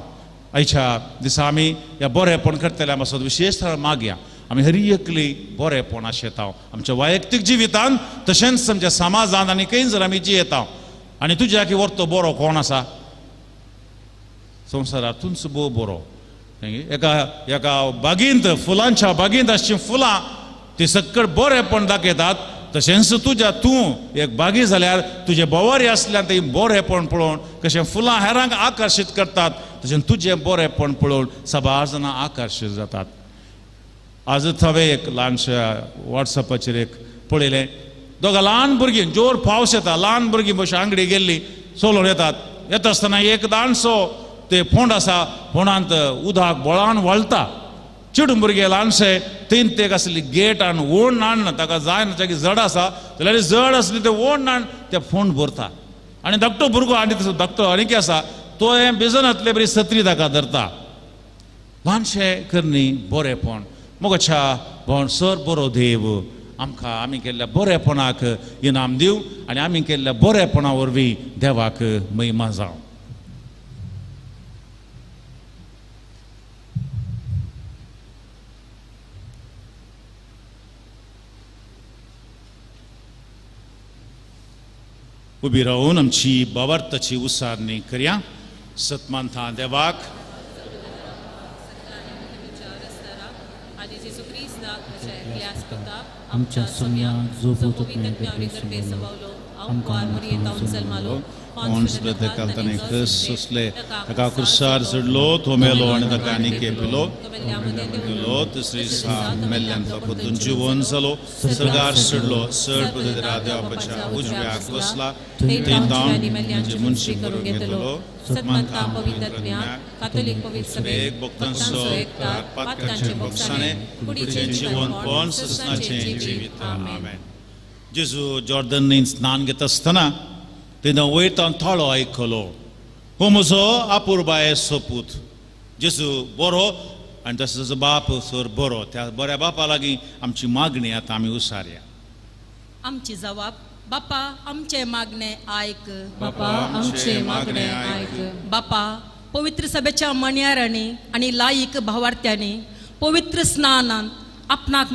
आयच्या दिसा आमी ह्या बरेपण करतले मातसो विशेश मागया. आमी हर एकली बरेपण आशेताव आमच्या वैयक्तीक जिवितांत, तशेंच आमच्या समाजांत आनी खंय जर आमी जियेताव. आनी तुज्या की व्हरतो बरो कोण आसा संवसारांत? तूंच बरो. एका बागेंत, फुलांच्या बागेंत आसचीं फुलां ती सक्कट बरेपण दाखयतात. तशेंच तूं एक बागी जाल्यार तुजे बोवारी आसल्यार तें बरेपण पळोवन कशें फुलां हेरांक आकर्शीत करतात, तशें तुजें बरेपण पळोवन सबार जाणां आकर्शीत जातात. आजच हांवें एक ल्हानशा वॉट्सॅपाचेर एक पळयलें. दोगां ल्हान भुरगीं, जोर पावस येता, ल्हान भुरगीं मातशीं आंगडी गेल्लीं सोलोन येतात. येता आसतना एक ल्हानसो ते फोंड आसा, फोंडांत उदक बोळान वळटा. चिडून भुरगे ल्हानशे तीन ते आसली गेट आनी ओण नाण ताका जाय ना, ताका जड आसा जाल्यार जड आसली ते ओण नाण ते फोंड भरता. आनी धाकटो भुरगो आनी धाकटो आनीक आसा तो हें बेजनांतले बरी सत्री ताका धरता. ल्हानशे करनी बरेपण. मोगाच्या भावन सर बरो देव आमकां आमी केल्ल्या बरेपणाक इनाम दिवं आनी आमी केल्ल्या बरेपणा वरवीं देवाक महिमा जावं. उबी रावन आमची बावार्थाची उसारणी करया. सतमानता देवाक आमच्या सोम्याक जो सुसले ताका कुर्सार चडलो, तो मेलो आनी ताका आनीक पिलो. तिसरी मेल्ल्यान तो परतून जिवन जालो. सरगार चडलो, चड पद्दतीन देवाच्या उजव्याक बसला. म्हणजे मनशी करून घेतलो. सतमानता कातोलीक पवित्र सभेक भक्तांचो पातकांचे भोगसाणे कुडीचें जीवनपण ससनाचें जिवीत. आमेन. जेजू जॉर्दन न्हंयेंत स्नान घेता आसतना तेन्ना वयतान थळो आयकलो, हो म्हजो आपुरबाये सोपूत. जेजू बरो आनी तसो बाप सर बरो. त्या बऱ्या बापा लागीं आमची मागणी आतां आमी उसारया. आमची जबाब बापा आमचे मागणे ऐक. बापा आमचे मागणे ऐक. बापा पवित्र सभेच्या मण्यारांनी आणि लायक भावार्थ्यांनी पवित्र स्नानांत आपणाक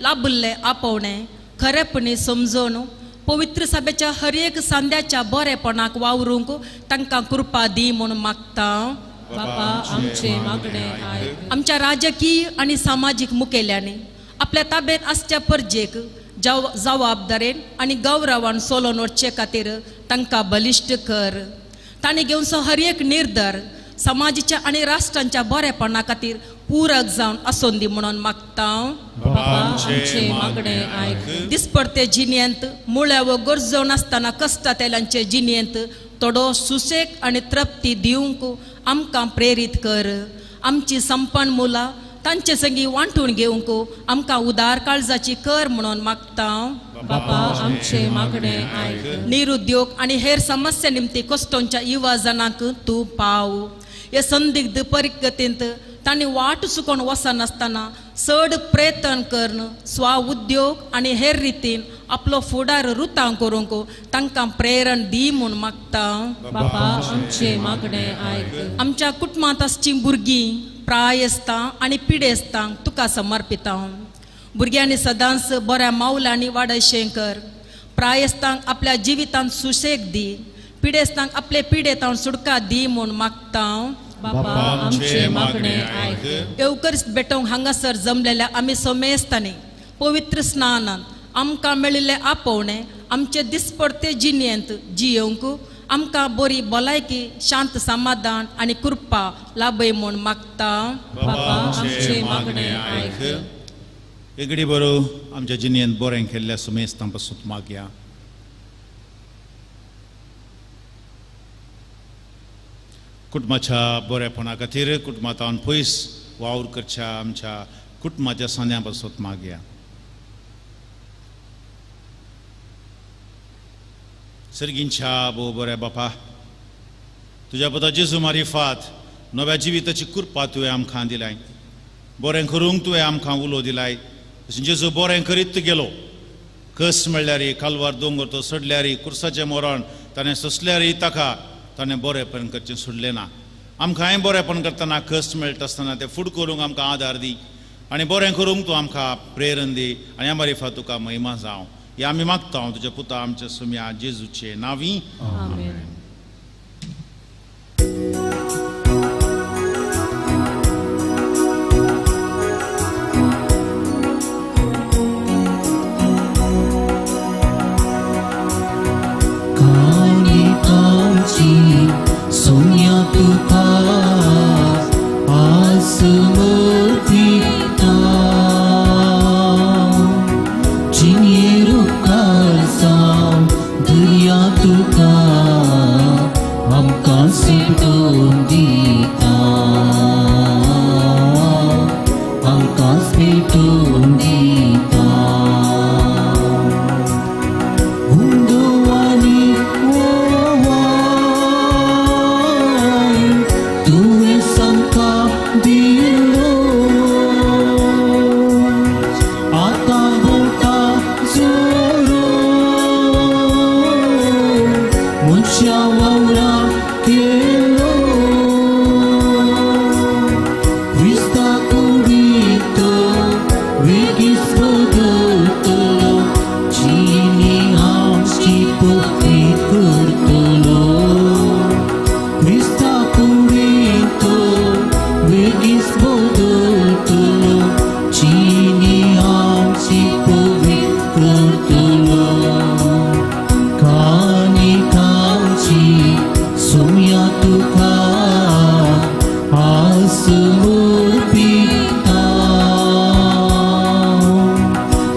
लाभले आपोवणे खरेपणी समजून पवित्र सभेच्या हर एक सांद्याच्या बरेपणाक वावरूंक तांकां कृपा दी म्हणून मागता. बापा आमचे मागणे ऐक. आमच्या राजकीय आणि सामाजिक मुखेल्यांनी आपल्या ताब्यात आसच्या परजेक जबाबदारेन आणि गौरवान सोलोन वचचे खातीर तांकां बलिश्ट कर. तांणी घेवन हर एक निर्धार समाजाच्या आणि राष्ट्रांच्या बरेपणा खातीर पूरक जावन आसून दी म्हणून मागता. बापा आमचे मागणे ऐक. दिसपडते जिणेंत मुळ्या व गरजो नासतना कश्टातेलांचे जिणेंत थोडो सुसेग आणि तृप्ती दिवंक आमकां प्रेरीत कर. आमची संपन्न मुलां तांचे संगी वांटून घेवंक आमकां उदार काळजाची कर म्हणून मागता. बापा आमचे मागणे ऐक. निरुद्योग आणि हेर समस्या निमती कश्टांच्या युवा जनांक तूं पाव. हे संदिग्ध परिस्थितींत तांणी वाट चुकोवन वचनासतना चड प्रयत्न करून स्वा उद्योग आणि हेर रितीन आपलो फुडार रुतां करूंक तांकां प्रेरण दी म्हूण मागता. बापा आमचे मागणे ऐक. आमच्या कुटुंबांत आसचीं भुरगीं प्रायस्तां आणि पिडेस्तांक तुका समर्पिता. भुरग्यांनी सदांच बऱ्या माऊलांनी वाडयशें कर. प्रायस्तांक आपल्या जिवितांत सुशेग दी. पिडेस्तांक आपले पिडेतांत सुटका दी म्हूण मागता. बापा आमचे मागणे ऐक. येवकरिस्त बेटोंक हांगासर जमलेल्या आमी समेस्तांनी पवित्र स्नानांत आमकां मेळिल्ले आपोवणे आमचे दिसपडते जिणेंत जियोंक आमकां बरी भलायकी शांत समाधान आणि कृपा लाभय म्हूण मागता. बापा आमचे मागणे ऐक. एगडी बरो आमच्या जिणेंत बरें केल्ल्या सुमेस्तां पासून मागया. कुटुंबाच्या बरेपणा खातीर कुटुंबांत पयस वावर करच्या आमच्या कुटुंबाच्या सोन्या पासून मागया. सर्गींच्या भोव बऱ्या बापा तुज्या पुता जेजू मारिफात नव्या जिविताची कृपा तुवें आमकां दिलाय. बरें करूंक तुवें आमकां उलो दिलाय. जेजू बरें करीत गेलो. कस म्हणल्यार कालवार दोंगर तो सडल्यार कुर्साचें मरण ताणें सोंसल्यार ताका ताणें बरेंपण करचें सोडलें ना. आमकां बरेंपण करतना कश्ट मेळटा आसतना तें फुड करूंक आमकां आदार दी आनी बरें करूंक तूं आमकां प्रेरण दी आनी ह्या मारिफात तुका महिमा जावं. हे आमी मागता तुज्या पुता आमच्या सुम्या जेजूचे नांवी. आमेन. सोन्या तुका आसमर्पिता. जिणेरू काळजां दर्या तुका आमकां सेटोवन दिता. आमकां सेटोवन दिता. हुंदो आनी तुवें आमकां दिलो. आतां बोटा जोरो मनशा वावरा केलो. क्रिस्ता कुडीतो वेगीच बदलतलो. जिणी आमची पवित्र करतलो. क्रिस्ता कुडीतो वेगीच बदलतलो. जिणी आमची पवित्र करतलो. कानिकांची सोम्या तुका आसमर्पिता.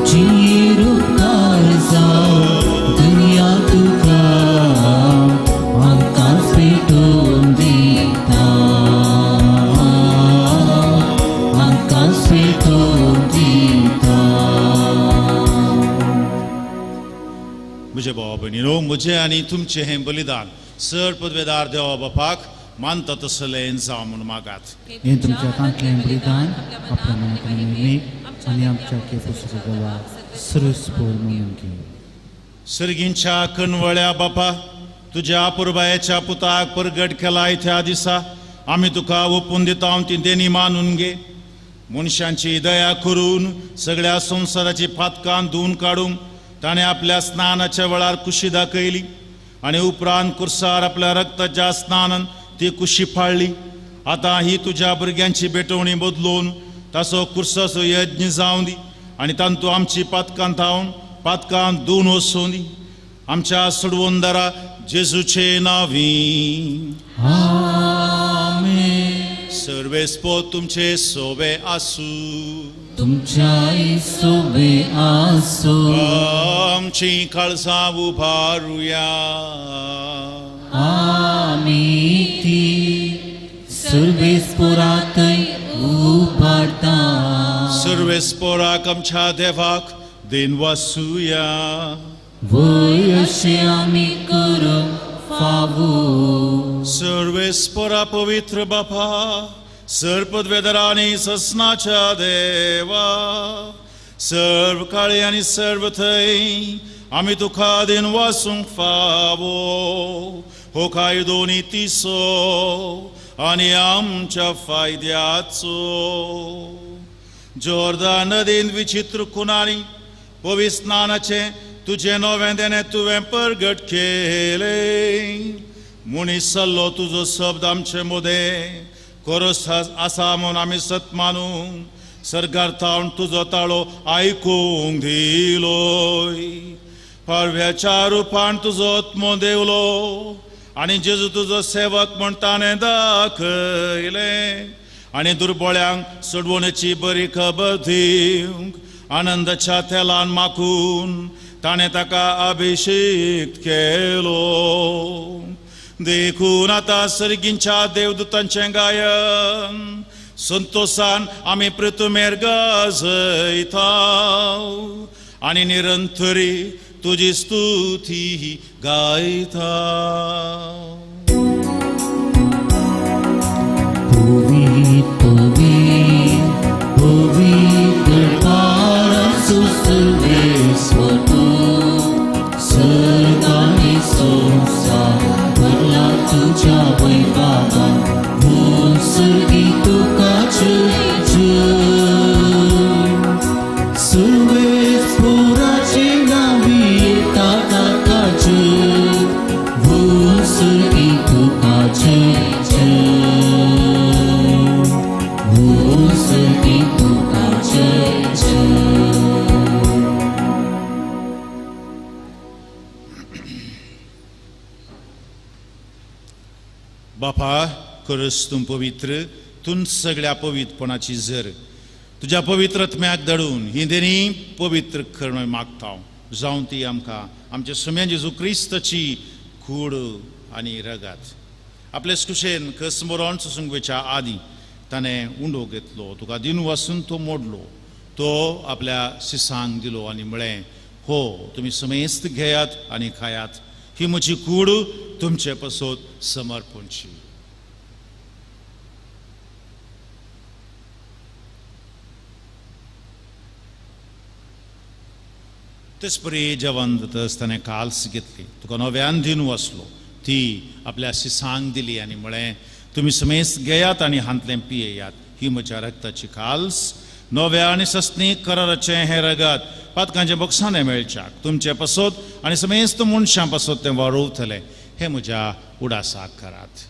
जिणेरू काळजां दर्या तुका आमकां सेटोवन दिता. आमकां सेटोवन दिता. म्हजे भाव भयणीनो म्हजें आनी तुमचें हें बलिदान सर पदवेदार देवा बापाक मानता तसलें जावं म्हूण मागात. हे तुमच्या तांतलें बलिदान आपल्या मनांतल्यान मीठ आनी आमच्या केपेसाचो गोवा सर्वस्फोर म्हणून घे. सर्गींच्या कणवळ्या बापा तुझ्या पुरबायेच्या पुताक परगट केलाय त्या दिसा आम्ही तुका ओपून दिता ती देणी मानून घे. मनशांची दया करून सगळ्या संसाराची पातकां धुवन काडूंक ताणें आपल्या स्नानाच्या वेळार कुशी दाखयली आनी उपरांत कुर्सार आपल्या रक्ताच्या स्नानान ती कुशी फाळ्ळी. आतां ही तुझ्या भुरग्यांची भेटवणी बदलून ताचो कुर्साचो यज्ञ जावं दी आनी तांतू आमची पातकां थावन पातकां धुवन वचूं दी. आमच्या सोडवोनदारा जेजूचे नांवी आमेन. सर्वेस्पो तुमचे सोबे आसूं. तुमच्याही सोबे आसो. आमची काळजां उबारुया. आमी ती सर्वेस्पोराकय उबारता. सर्वेस्पोराक आमच्या देवाक देन वासुया. वय अशें आमी करूंक फावो. सर्वेस्पोरा पवित्र बापा सर्पद्वेदरांनी ससनाच्या देवा सर्व काळी आनी सर्व थंय आमी तुका देन वासूंक फावो. हो कायदो नितीसो आनी आमच्या फायद्याचो. जोर्दान नदीन विचित्र खुनांनी पवित्र स्नानाचे तुझे नवें देणे तुवें परगट केले. मुनीस जाल्लो तुजो शब्द आमचे मोदे खरोच आसा म्हूण आमी सत मानूंक सरकार थावन तुजो ताळो आयकूंक दिलोय. पारव्याच्या रुपान तुजो आत्मो देवलो आनी जेजू तुजो सेवक म्हूण ताणें दाखयले आनी दुर्बळ्यांक सोडवणेची बरी खबर दिवंक आनंदाच्या तेलान माखून ताणें ताका अभिषेक केलो. देखून आतां सर्गींच्या देवदूतांचें गायन संतोषान आमी प्रतुमेर गाजयता आनी निरंतरी तुजी स्तुती गायता. तुझ्या वैभवान सर्गी तुकाचे सर्वेस्पोराचे नावी येता ताकाचे सर्गी तुकाचे सर्गी तुकाचे. बापा खरंच तूं पवित्र तूं सगळ्या पवित्रपणाची झर तुझ्या पवित्रत्म्याक धडून ही देणी पवित्र करणं मागता जावं ती आमकां आमच्या सम्या जेजू क्रिस्ताची कूड आनी रगत. आपल्या कुशेन कसमोरण सुसंगेच्या आदी ताणें उंडो घेतलो तुका दिन वासून तो मोडलो तो आपल्या शिसांक दिलो आनी म्हळें हो तुमी समेस्त घेयात आनी खायात ही म्हजी कूड तुमचे पासत समर्पणची. तेच परी जेवण जातच ताणें काल्स घेतली तुका नव्यान दिन वसलो ती आपल्या शिसांक दिली आनी म्हळें तुमी समेस्त घेयात आनी हांतलें पियेयात ही म्हज्या रक्ताची काल्स नव्या आनी सस्नीक कराराचें हें रगत पातकांच्या बॉक्सांनी मेळच्याक तुमचे पासत आनी समेस्त मनशां पासत तें वाडोवतलें हे म्हज्या उडासाक करात.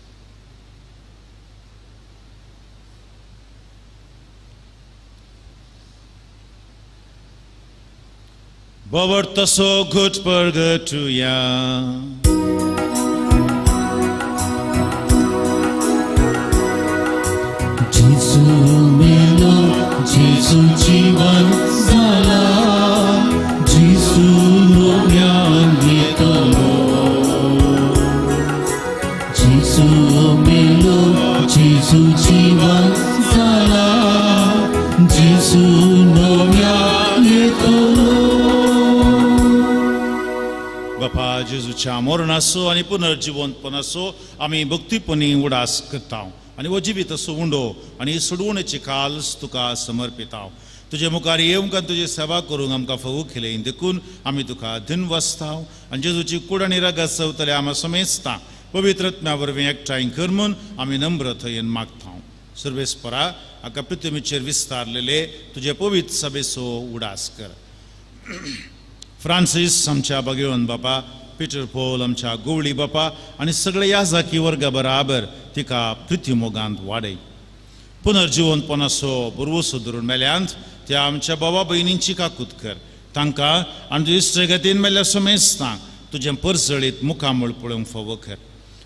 Bobor taso gut purgatuya. Jesu melo, Jesu jivan zala, Jesu romyan yetalo. Jesu melo, Jesu jivan zala, Jesu romyan yetalo. बापा जेजूच्या मरणाचो आनी पुनर्जिवंतपणाचो आमी भक्तीपणी उडास करता आनी वो जिवीत असो उंडो आनी सोडवणेची काल्स तुका समर्पिता. तुजे मुखार येवंक आनी तुजी सेवा करूंक आमकां फोव केलें देखून आमी तुका धन्यवाद आनी जेजूची कूड आनी रगत सवतले आमी समेजता पवित्रत्म्या वरवीं एकठांय कर म्हूण आमी नम्रतायेन मागता सर्वेस्परा हाका पृथ्वीचेर विस्तारलेले तुजे पवित्र सभेचो उडास कर फ्रांसीस आमच्या भगवन बापा पीटर पॉल आमच्या गोवळी बापा आनी सगळे याजाकी वर्गा बराबर तिका पृथ्वी मोगांत वाडय पुनर्जिवंतपणाचो बरवसो धरून मेल्यांत त्या आमच्या बाबा भयणींची काकूत कर तांकां आनी इश्टगतीन मेल्ल्या समेस्तांक तुजें परसळीत मुखामळ पळोवंक फोव कर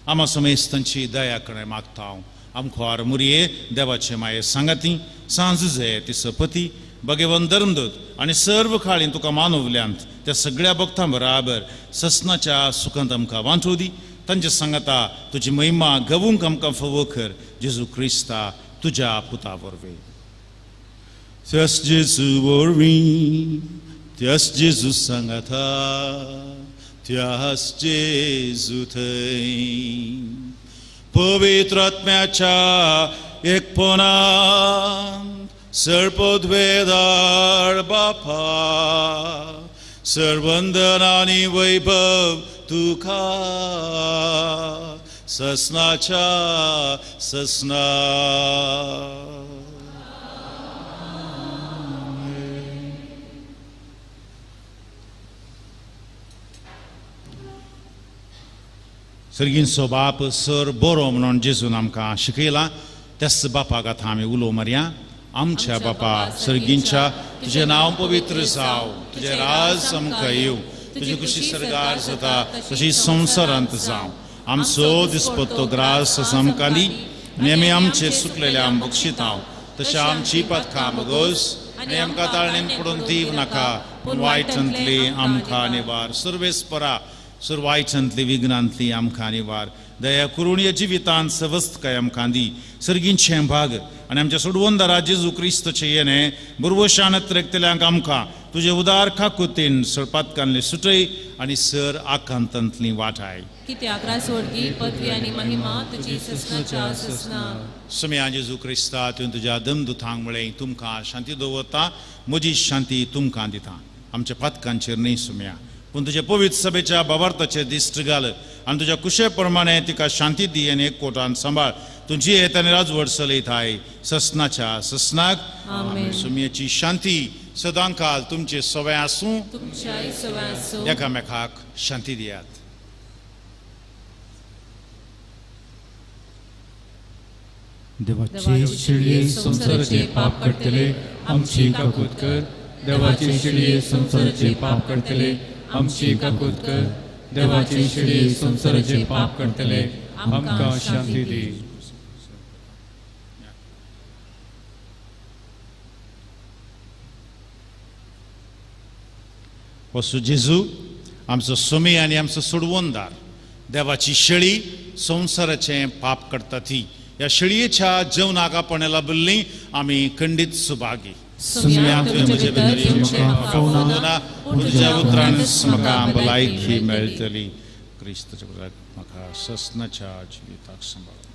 आमा समेस्तांची दया कणे मागता हांव आमखोर मुरये देवाचे माये सांगाती सांज जे तिसपती भगवन धर्मदूत आनी सर्व काळीं तुका मानवल्यांत त्या सगळ्या भक्तां बराबर ससनाच्या सुखांत आमकां वांटू दी तांच्या सांगाता तुजी महिमा गवूंक आमकां फोव कर जेजू क्रिस्ता तुज्या पुता वरवीं त्याच जेजू वरवीं त्याच जेजू सांगाता त्याच जेजू थंय पवित्र आत्म्याच्या एकपणान सर्वोद्वेदार बापा सर्वंदन आनी वैभव तुका ससनाच्या ससना सर्गींचो बाप सर बरो म्हणून जेजून आमकां शिकयला त्याच बापाक आतां आमी उलो मारया आमच्या बापा सर्गींच्या तुजें नांव पवित्र जावं तुजें राज आमकां येवं तुजी खुशी सरगार जाता तशी संवसारांत जावं आमचो दिसपट्टो ग्रास आमकां दी आनी आमी आमचेर सुकलेल्या आम बक्षितांव तशें आमची पातकां बगोस आनी आमकां ताळणेन पडून दीव नाका पूण वायटांतली आमकां निवार सर्वेस्परा सुरवायच्यांतली विघ्नांतली आमकां निवार दया करून या जिवितांत सवस्थकाय आमकां दी सर्गींचें भाग आनी आमच्या सोडवंदारा जेजू क्रिस्तचें येणें बुरवशानत रेखतल्यांक आमकां तुजे उदार काकुतीन पातकांतली सुटय आनी सर आकांतांतली वाटाय कित्याक रासवडगी पदवी आनी महिमा तुजी ससनाच्या ससना सम्या जेजू क्रिस्ता तुवें तुज्या दमदुतांक म्हळें तुमकां शांती दवरता म्हजी शांती तुमकां दिता आमच्या पातकांचेर न्ही सुम्या पूण तुजे पवित्र सभेच्या बाबार्थाचेर दिश्ट घाल आनी तुज्या कुशे प्रमाणे तिका शांती दी आनी एक कोटान सांबाळ तुजी हेत आनी राजवट चलयताय ससनाच्या ससनाक सुमयेची शांती सदां काल तुमचे सवय आसूं तुमच्याय सवय आसूं एकामेकाक शांती दियात देवाचे शिळये संसाराचे पाप करतले आमची काकूत कर देवाचे शिळये संसाराचे पाप करतले आमची काकूत कर देवाचे शिळये संसाराचे पाप करतले आमकां शांती दी वसू जेजू आमचो सोमी आनी आमचो सोडवंदार देवाची शेळी संसाराचें पाप करता ती ह्या शेळयेच्या जेवणाक आपण लाभल्ली आमी खंडीत सुभागी सुम्या तुवें म्हजे भितर येवचें ना तुज्या उतरान म्हाका भलायकी मेळटली क्रिस्ताच्या पुताक म्हाका ससनाच्या जिविताक सांबाळ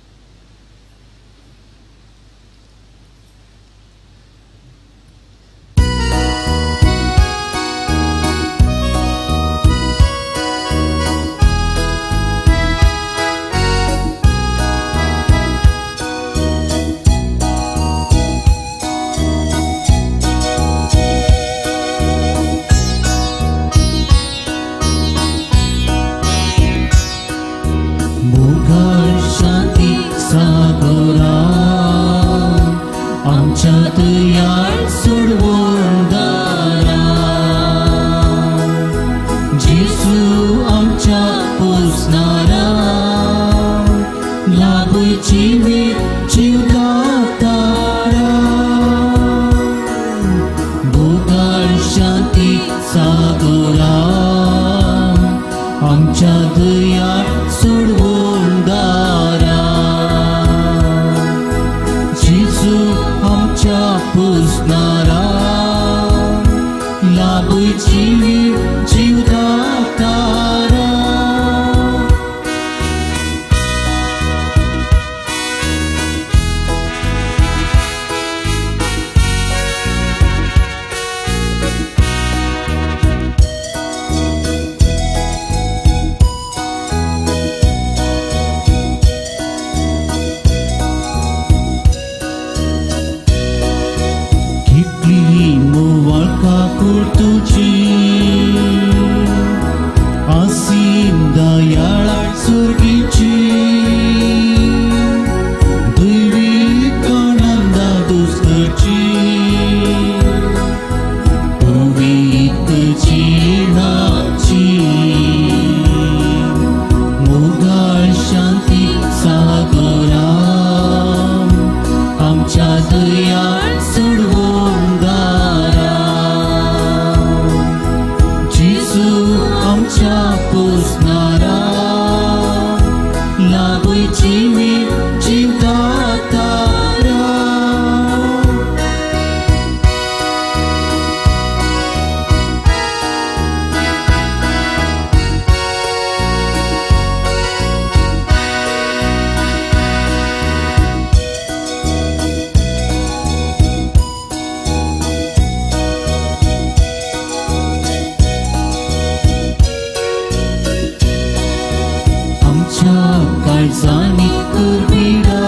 काळजांनी करपिडा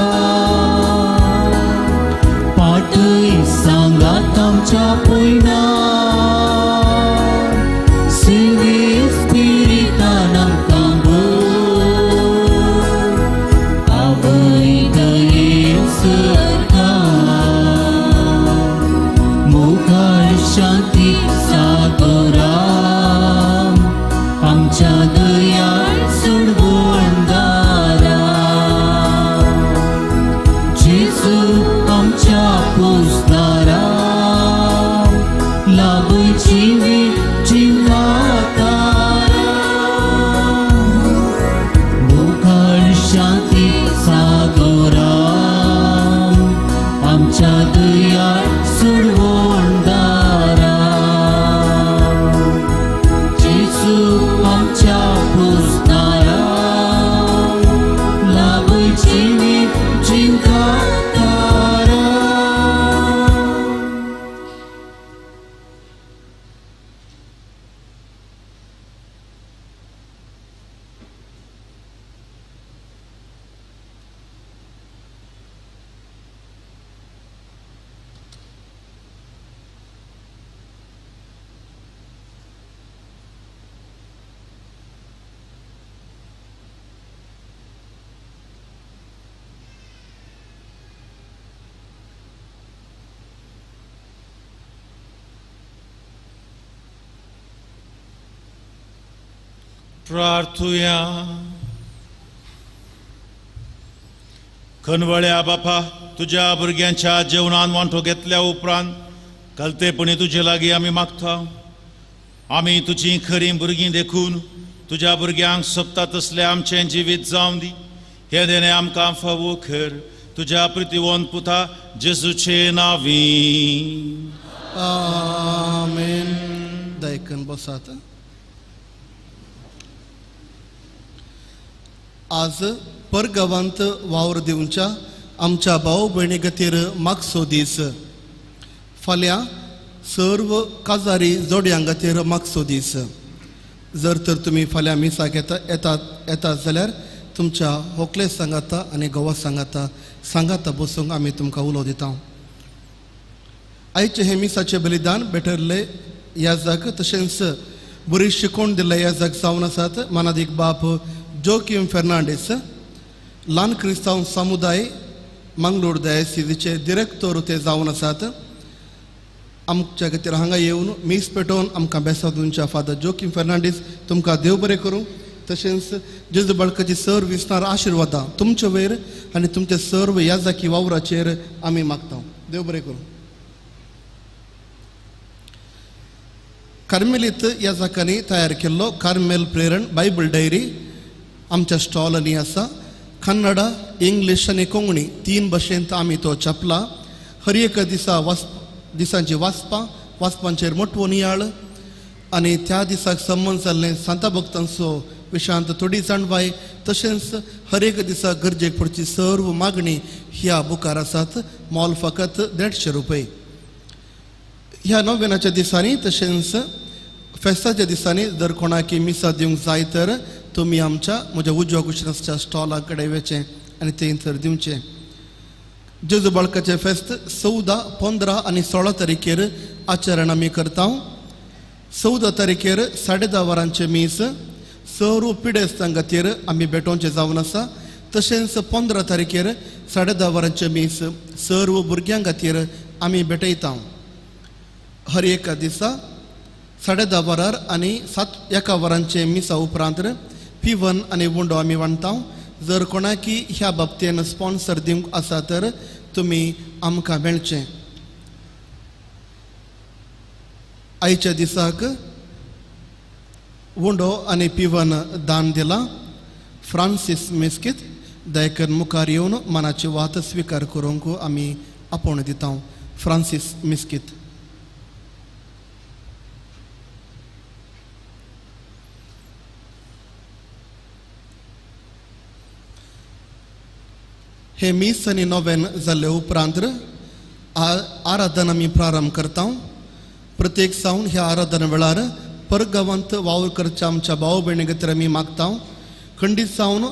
पाटय सांगात आमच्या पयना सेवे स्पिरितान आमकां आवय दयेन सरता मोगाळ शांती सागरा आमच्या दयाळ सोडवणदारा जेजू आमच्या पोसदारा लाभय जीवातारा मोगाळ शांती सागरा आमच्या दयाळ सोडवणदारा जेजू आमच्या पोसदारा लाभय जीवातारा. प्रार्थुया. खनवळ्या बापा, तुझ्या भुरग्यांच्या जेवणान वांटो घेतल्या उपरांत कलतेपणी तुजे लागीं आमी मागता. आमी तुजी खरी भुरगीं देखून तुज्या भुरग्यांक सोबता तसलें आमचें जिवीत जावं दी. हे देणे आमकां फावो कर. तुज्या प्रितीवंत पुता जेजूचे नांवी. आमेन. दायकन बसात. आज परगांवांत वावर दिवच्या आमच्या भाव भयणी खातीर मागसो दीस. फाल्यां सर्व काजारी जोड्यां खातीर मागसो दीस. जर तर तुमी फाल्यां मिसाक येतात जाल्यार तुमच्या होकले सांगाता आनी घोवा सांगाता बसूंक आमी तुमकां उलो दिता. आयचे हे मिसाचे बलिदान बेटरले याजक तशेंच बरी शिकोवन दिल्ले याजक जावन आसात. मानादीक बाप जोकिम फेर्नांडीस, ल्हान क्रिस्तांव समुदाय मंगळूर दयासिजीचे डिरेक्टर ते जावन आसात. आमच्या खातीर हांगा येवन मीस पेटोवन आमकां बेसा दिवच्या फादर जोकिम फेर्नांडीस तुमकां देव बरें करूं. तशेंच जेजू बाळकाची सर्व विस्तार आशिर्वादां तुमचे वयर आनी तुमच्या सर्व याजकी वावराचेर आमी मागता. देव बरें करूं. कार्मेलीत याजकांनी तयार केल्लो कार्मेल प्रेरण बायबल डायरी आमच्या स्टॉलांनी आसा. कन्नडा, इंग्लीश आनी कोंकणी 3 भाशेंत आमी तो छापला. हर एक दिसांची वाचपांचेर मोठवो नियाळ आनी त्या दिसाक संबंद जाल्ले सांता भक्तांचो विशांत थोडी जाणवाय तशेंच हर एक दिसा गरजेक पडची सर्व मागणी ह्या बुकार आसात. मोल फकत 150 रुपये. ह्या नोवेनाच्या दिसांनी तशेंच फेस्ताच्या दिसांनी जर कोणाकी मिसा दिवंक जाय तर तुमी आमच्या म्हज्या उजव्या कुशनाच्या स्टॉला कडेन येवचें आनी थंयसर दिवचें. जेजू बाळकाचें फेस्त 14, 15 आनी 16 तारखेर आचरण आमी करता. 14 तारखेर 10:30 वरांचे मीस सर्व पिडेस्तां खातीर आमी भेटोवचें जावन आसा. तशेंच 15 तारखेर 10:30 वरांचे मीस सर्व भुरग्यां खातीर आमी भेटयता. हर एका दिसा 10:30 वरार आनी 1 वरांचे मिसा उपरांत पिवन आनी वुंडो आमी वांटता. जर कोणाकी ह्या बाबतीन स्पॉन्सर दिवंक आसा तर तुमी आमकां मेळचें. आयच्या दिसाक वुंडो आनी पिवन दान दिला. फ्रांसीस मिस्कीत दयकन मुखार येवन मनाची वात स्विकार करूंक आमी आपोवण दिता. फ्रांसीस मिस्कीत. हे मीस आनी नोवेन जाल्ले उपरांत आराधना आमी प्रारंभ करता. प्रत्येक सावन ह्या आराधना वेळार परगांवांत वावर करच्या आमच्या भाव भयणी खातीर आमी मागता. खंडीत सावन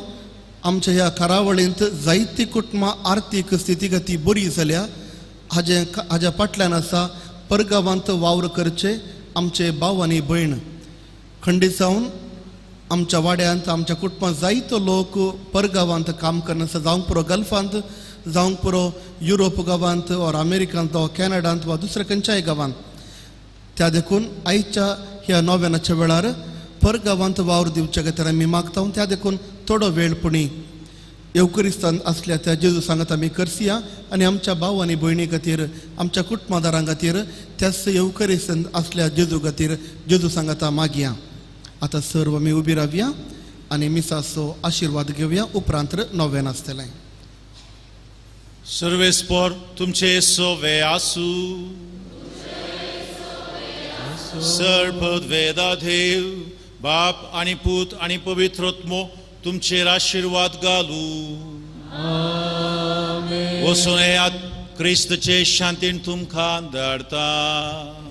आमच्या ह्या करावळींत जायती कुटुंबां आर्थीक स्थितीगती बरी जाल्या हाज्या फाटल्यान आसा परगांवांत वावर करचे आमचे भाव आनी भयण. खंडीत जावन आमच्या वाड्यांत आमच्या कुटुंबांत जायतो लोक परगांवांत काम करनासतना जावंक पुरो गल्फांत, जावंक पुरो युरोप गांवांत वा अमेरिकांत वा कॅनडांत वा दुसऱ्या खंयच्याय गांवांत. त्या देखून आयच्या ह्या नव्यानाच्या वेळार परगांवांत वावर दिवचे खातीर आमी मागता. त्या देखून थोडो वेळपणी येवकरिस्तान असल्या त्या जेजू सांगत आमी करसिया आनी आमच्या भाव आनी भयणी खातीर आमच्या कुटुंबादारां खातीर त्याच येवकरिस्तान असल्या जेजू खातीर जेजू सांगता मागया. आतां सर्व आमी उबी रावया आनी मिसाचो आशिर्वाद घेवया. उपरांत नव्यान आसतलें. सर्वेस्पर तुमचे सोवे आसू. सर्वपद वेदा देव बाप आनी पूत आनी पवित्रोत्मो तुमचेर आशिर्वाद घालू. वचून येयात क्रिस्तचे शांतीन तुमकां धाडटा.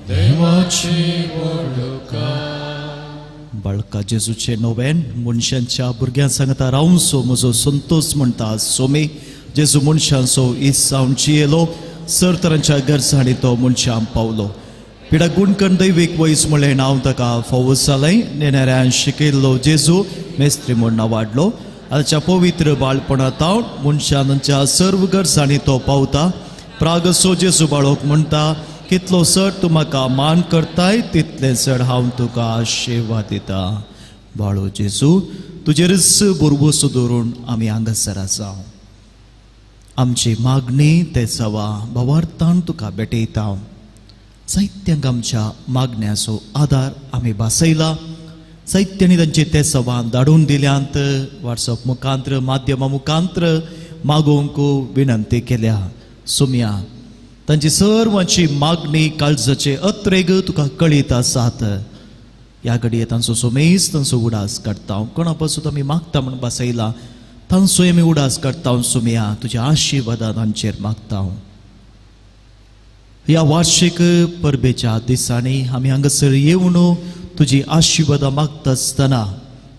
देवाची वडका. बाळका जेजूचे नोवेन मनशांच्या भुरग्यां सांगता रावसो म्हजो संतोष म्हणटा सोमे. जेजू मनशांचो इस जावची येलो सर तरांच्या गरजांनी तो मनशां पावलो. पिडा गुणकण दैवीक वयस म्हणलें नांव ताका फावो जालें. नेणाऱ्यान शिकयल्लो जेजू मेस्त्री म्हूण वाडलो. आतांच्या पवित्र बाळपणांत मनशां तांच्या सर्व गरजांनी तो पावता. प्रागसो जेजू बाळोक म्हणटा कितलो चड तूं म्हाका मान करताय तितले चड हांव तुका आशिर्वाद दिता. बाळो जेजू तुजेरच बुरवोसो दवरून आमी हांगासर आसा. आमची मागणी ते सवा भावार्थान तुका भेटयता. साहित्यांक आमच्या मागण्याचो आदार आमी बासयला. साहित्यांनी तांचे ते सवान धाडून दिल्यांत वॉट्सअप मुखांत्र माध्यमा मुखांत्र मागोवंक विनंती केल्या. सुम्या तांची सर्वांची मागणी काळजाचे अत्रेग तुका कळीत आसात. ह्या घडये तांचो सोमेज तांचो उडास काडटा. कोणा पासून आमी मागता म्हण बासयला तांचो आमी उडास काडटा. सुम्या तुज्या आशिर्वादान तांचेर मागता. ह्या वार्षिक परबेच्या दिसांनी आमी हांगासर येवन तुजी आशिर्वाद मागता आसतना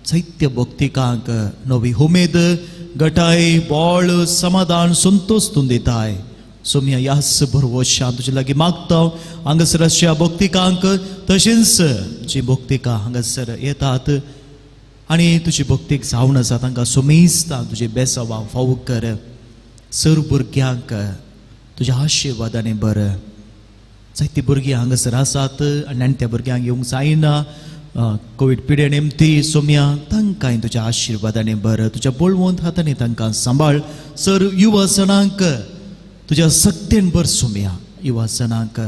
साहित्य भक्तिकांक नवी उमेद गटाय बोळ समाधान संतोष तूं दिताय. सोम्या ह्याच भरवशां तुजे लागीं मागता. हांगासर अशा भक्तिकांक तशेंच जी भक्तिकां हांगासर येतात आनी तुजी भक्तीक जावन आसा तांकां सोमेजता तुजी बेसवा फावो कर. सर भुरग्यांक तुज्या आशिर्वादांनी बर. जायती भुरगीं हांगासर आसात आनी नेण्ट्या भुरग्यांक येवंक जायना कोवीड पिडे निमती. सोम्या तांकांय तुज्या आशिर्वादांनी बर. तुज्या बळवंत हातांनी तांकां सांबाळ. सर युवा सणांक तुज्या सक्तेन बर. सोम्या युवा सणांक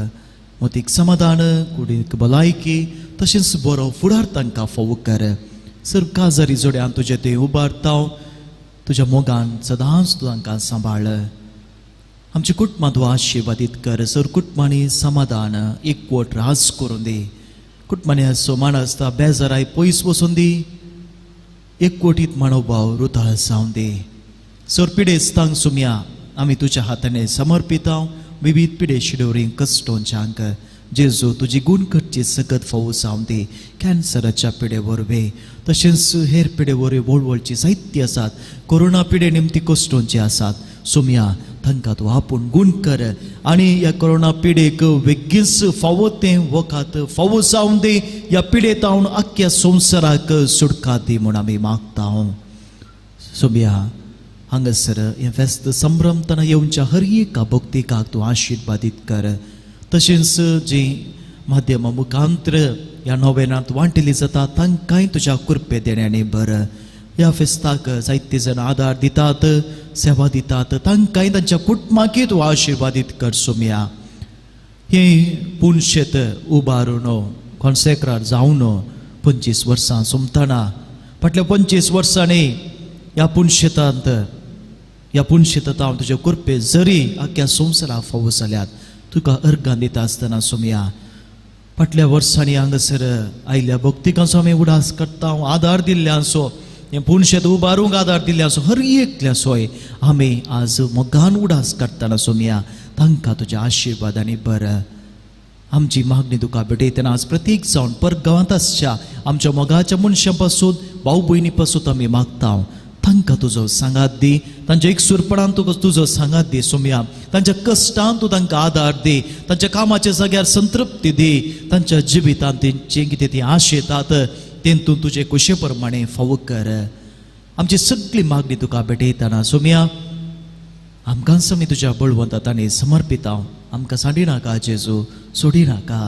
मोतीक समाधान कुडीक भलायकी तशेंच बरो फुडार तांकां फावो कर. सर काजारी जोड्यान तुजें ते उबारता. तुज्या मोगान सदांच तूं तांकां सांबाळ. आमच्या कुटुंबांत तूं आशिर्वादीत कर. सर कुटुंबांनी समाधान एकवट रास करून दी. कुटुंबांनी असो माणूस आसता बेजाराय पयस वचून दी. एकवटीत मनोभाव रुताळ जावन दी. सर पिडेस्तांक सुम्या आमी तुज्या हातांनी समर्पिता. विविध पिडे शिडोरी कश्टोंच्यांक जेजू तुजी गुणकटची सगत फावो जावन दी. कॅन्सराच्या पिडे वरवे तशेंच हेर पिडे वरवे वळवळची साहित्य आसात. कोरोना पिडे निमती कश्टोंचे आसात. सुम्या तांकां तूं आपूण गुण कर आनी ह्या कोरोना पिडेक वेगीच फावो तें वखात फावो जावन दी. ह्या पिडेतावन आख्या संवसाराक सुटका दी म्हूण आमी मागता. सुम्या हांगासर हें फेस्त संभ्रमतना येवच्या हर एका भक्तिकाक तूं आशिर्वादीत कर. तशेंच जी माध्यमा मुखांत्र ह्या नोवेनांत वांटिली जाता तांकांय तुज्या कृपे देण्यानी बर. ह्या फेस्ताक जायते जण आदार दितात सेवा दितात तांकांय तांच्या कुटुंबाकय तूं आशिर्वादीत कर. सोम्या ही पुणशेत उबारून कॉन्सेक्रार जावन 25 वर्सां सोंपतना फाटल्या 25 वर्सांनी ह्या पुणशेतांत हांव तुजे कृपे जरी आख्या संवसाराक फावो जाल्यात तुका अर्गां दिता आसतना. सोम्या फाटल्या वर्सांनी हांगासर आयिल्ल्या भक्तिकांचो आमी उडास करता. आदार दिल्ल्यांचो हें पुणशेत उबारूंक आदार दिल्ल्याचो हर एकल्या सोय आमी आज मोगान उडास करतना. सोम्या तांकां तुज्या आशिर्वादांनी बर. आमची मागणी तुका भेटयतना आज प्रत्येक जावन परगांवांत आसच्या आमच्या मोगाच्या मनशां पासून भाऊ भयणी पासून आमी मागता. तांकां तुजो सांगात दी तांच्या एकसुरपणान तुजो सांगात दी सोम्या तांच्या कश्टान तूं तांकां आदार दी तांच्या कामाच्या जाग्यार संतृप्ती दी तांच्या जिवितांत तेंचे कितें ती आशेतात तेंतून तुजे कुशे प्रमाणे फावो कर आमची सगळी मागणी तुका भेटयतना सोम्या आमकां समी तुज्या बळवंतांनी समर्पिता आमकां सांडी नाका जेजू सोडी नाका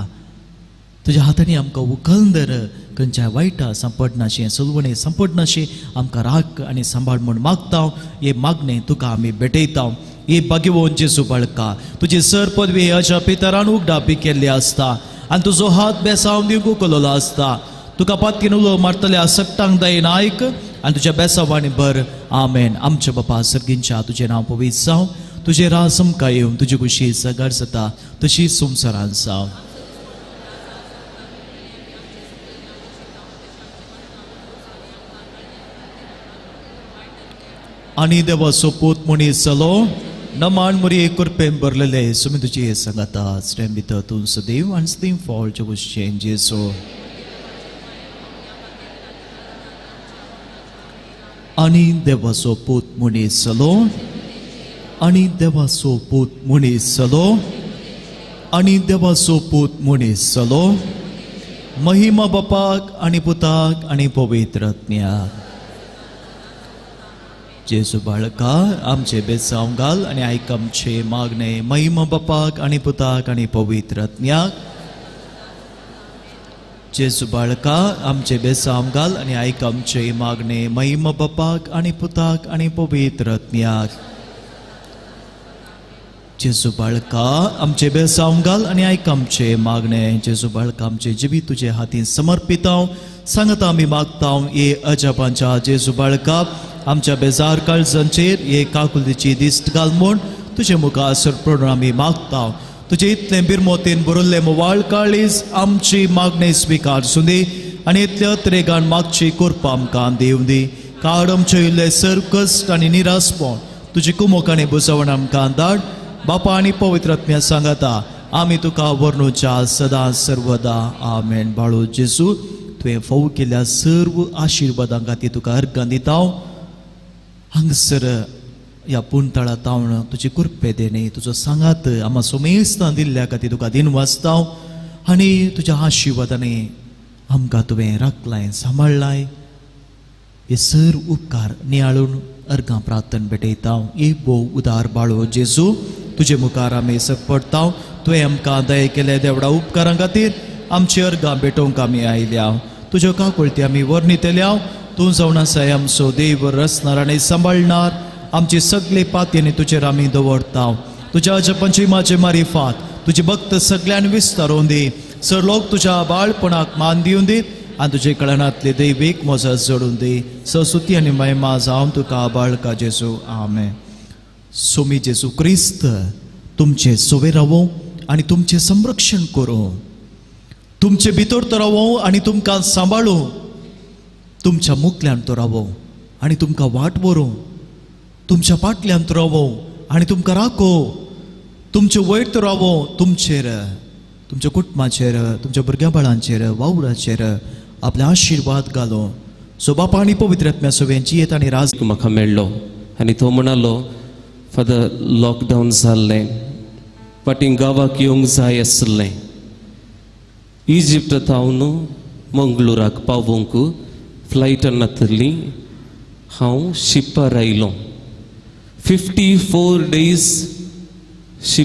तुज्या हातांनी आमकां उखलदर खंयच्या वायटा सांपडनाशें सुलवणे सांपडनाशें आमकां राख आनी सांबाळ म्हूण मागता हे मागणें तुका आमी भेटयता हे भाग्यवान जेजू बाळका तुजी सर पदवी अशा पितरान उगडापी केल्ली आसता आनी तुजो हात बेसांव दिवंक उखललो आसता तुका पातकीन उलो मारतल्या सट्टांक दायन आयक आनी तुज्या बेसांवांनी भर आमेन आमच्या बापा सर्गींच्या तुजें नांव पवित्र जावं तुजें रास आमकां येवं तुजी कुशी सगार जाता तशी संवसारांत जावं आनी देवाचो पूत मनीस जालो नमान मरी कुरपेन भरलेले सुमी तुजी सांगाता स्टेम भितर तूं सदैव आनी सदैव फॉल गोश्चें जेजू आनी देवाचो पूत मनीस जालो आनी देवाचो पूत मनीस जालो आनी देवाचो पूत मनीस जालो महिमा बापाक आनी पुताक आनी पवित्र आत्म्याक जेजू बाळका आमचे बेसांव घाल आनी आयक आमचे मागणे महिमा बापाक आनी पुताक आनी पवित्र आत्म्याक जेजू बाळका आमचे बेसांव घाल आनी आयक आमचे मागणे महिमा बापाक आनी पुताक आनी पवित्र आत्म्याक जेजू बाळका आमचे बेसांव घाल आनी आयक आमचे मागणे जेजू बाळका आमचे जिवीत तुजे हातीन समर्पिता सांगता आमी मागता हे अजापांच्या जेजू बाळका आमच्या बेजार काळजांचेर हे काकुलतेची दिश्ट घाल म्हूण तुजे मुखार सरपडून आमी मागता तुजे इतलें बिरमोतेन बरोल्ले मोवाळ काळीज आमची मागणी स्विकारसूं दी आनी इतल्या तरेगान मागची कोरपा आमकां दिवं दी काळ आमचे इल्ले सर कश्ट आनी निरासपण तुजी कुमोक आनी बुजवण आमकां धाड बापा आनी पवित्र आत्म्या सांगता आमी तुका वर्णुच्या सदां सर्वदा आमेन बाळू जेजू तुवें फावो केल्ल्या सर्व आशिर्वादां खातीर तुका अर्गां दिता हांगसर ह्या पुणतळा तावन तुजी कुरपे देणे तुजो सांगात आम्हा सोमेस्तां दिल्ल्या खातीर तुका दिन वाचता आनी तुज्या आशिर्वादांनी आमकां तुवें राखलाय सांबाळलाय हे सर उपकार नियाळून अर्गां प्रार्थना भेटयता हे भोव उदार बाळो जेजू तुजे मुखार आमी सकपडटा तुवें आमकां दया केले देवडा उपकारां खातीर आमची अर्गां भेटोवंक आमी आयल्या तुज्यो काकुळटी आमी वर्णितल्या तूं जावन आसाय आमचो देव रचणार आनी सांबाळणार आमची सगळी पातयेनी तुजेर आमी दवरता तुज्या जपंचिमाचे मारिफात तुजी भक्त सगळ्यान विस्तारोवन दी सर लोक तुज्या बाळपणाक मान दिवन दी आनी तुजे कळणातले दैवीक मोजत जोडून दी सस्तुती आनी महिमा जावं तुका बाळका जेजू आमेन सोमी जेजू क्रिस्त तुमचे सोवे रावो आनी तुमचे संरक्षण करूं तुमचे भितर तो रावो आनी तुमकां सांबाळूं तुमच्या मुखल्यान तो रावो आनी तुमकां वाट व्हरूं तुमच्या फाटल्यान तो रावो आनी तुमकां राखो तुमचे वयर तो रावो तुमचेर तुमच्या कुटुंबाचेर तुमच्या भुरग्या बाळांचेर वावराचेर आपले आशिर्वाद घालो सो बापा आनी पवित्र आत्म्या सगळ्यांची येत आनी राज म्हाका मेळ्ळो आनी तो म्हणालो फादर लॉकडावन जाल्लें फाटीं गांवाक येवंक जाय आसलें इजिप्तांतून मंगळूराक पावोवंक फ्लायटान येतली हांव शिपार आयलो 54 days शिप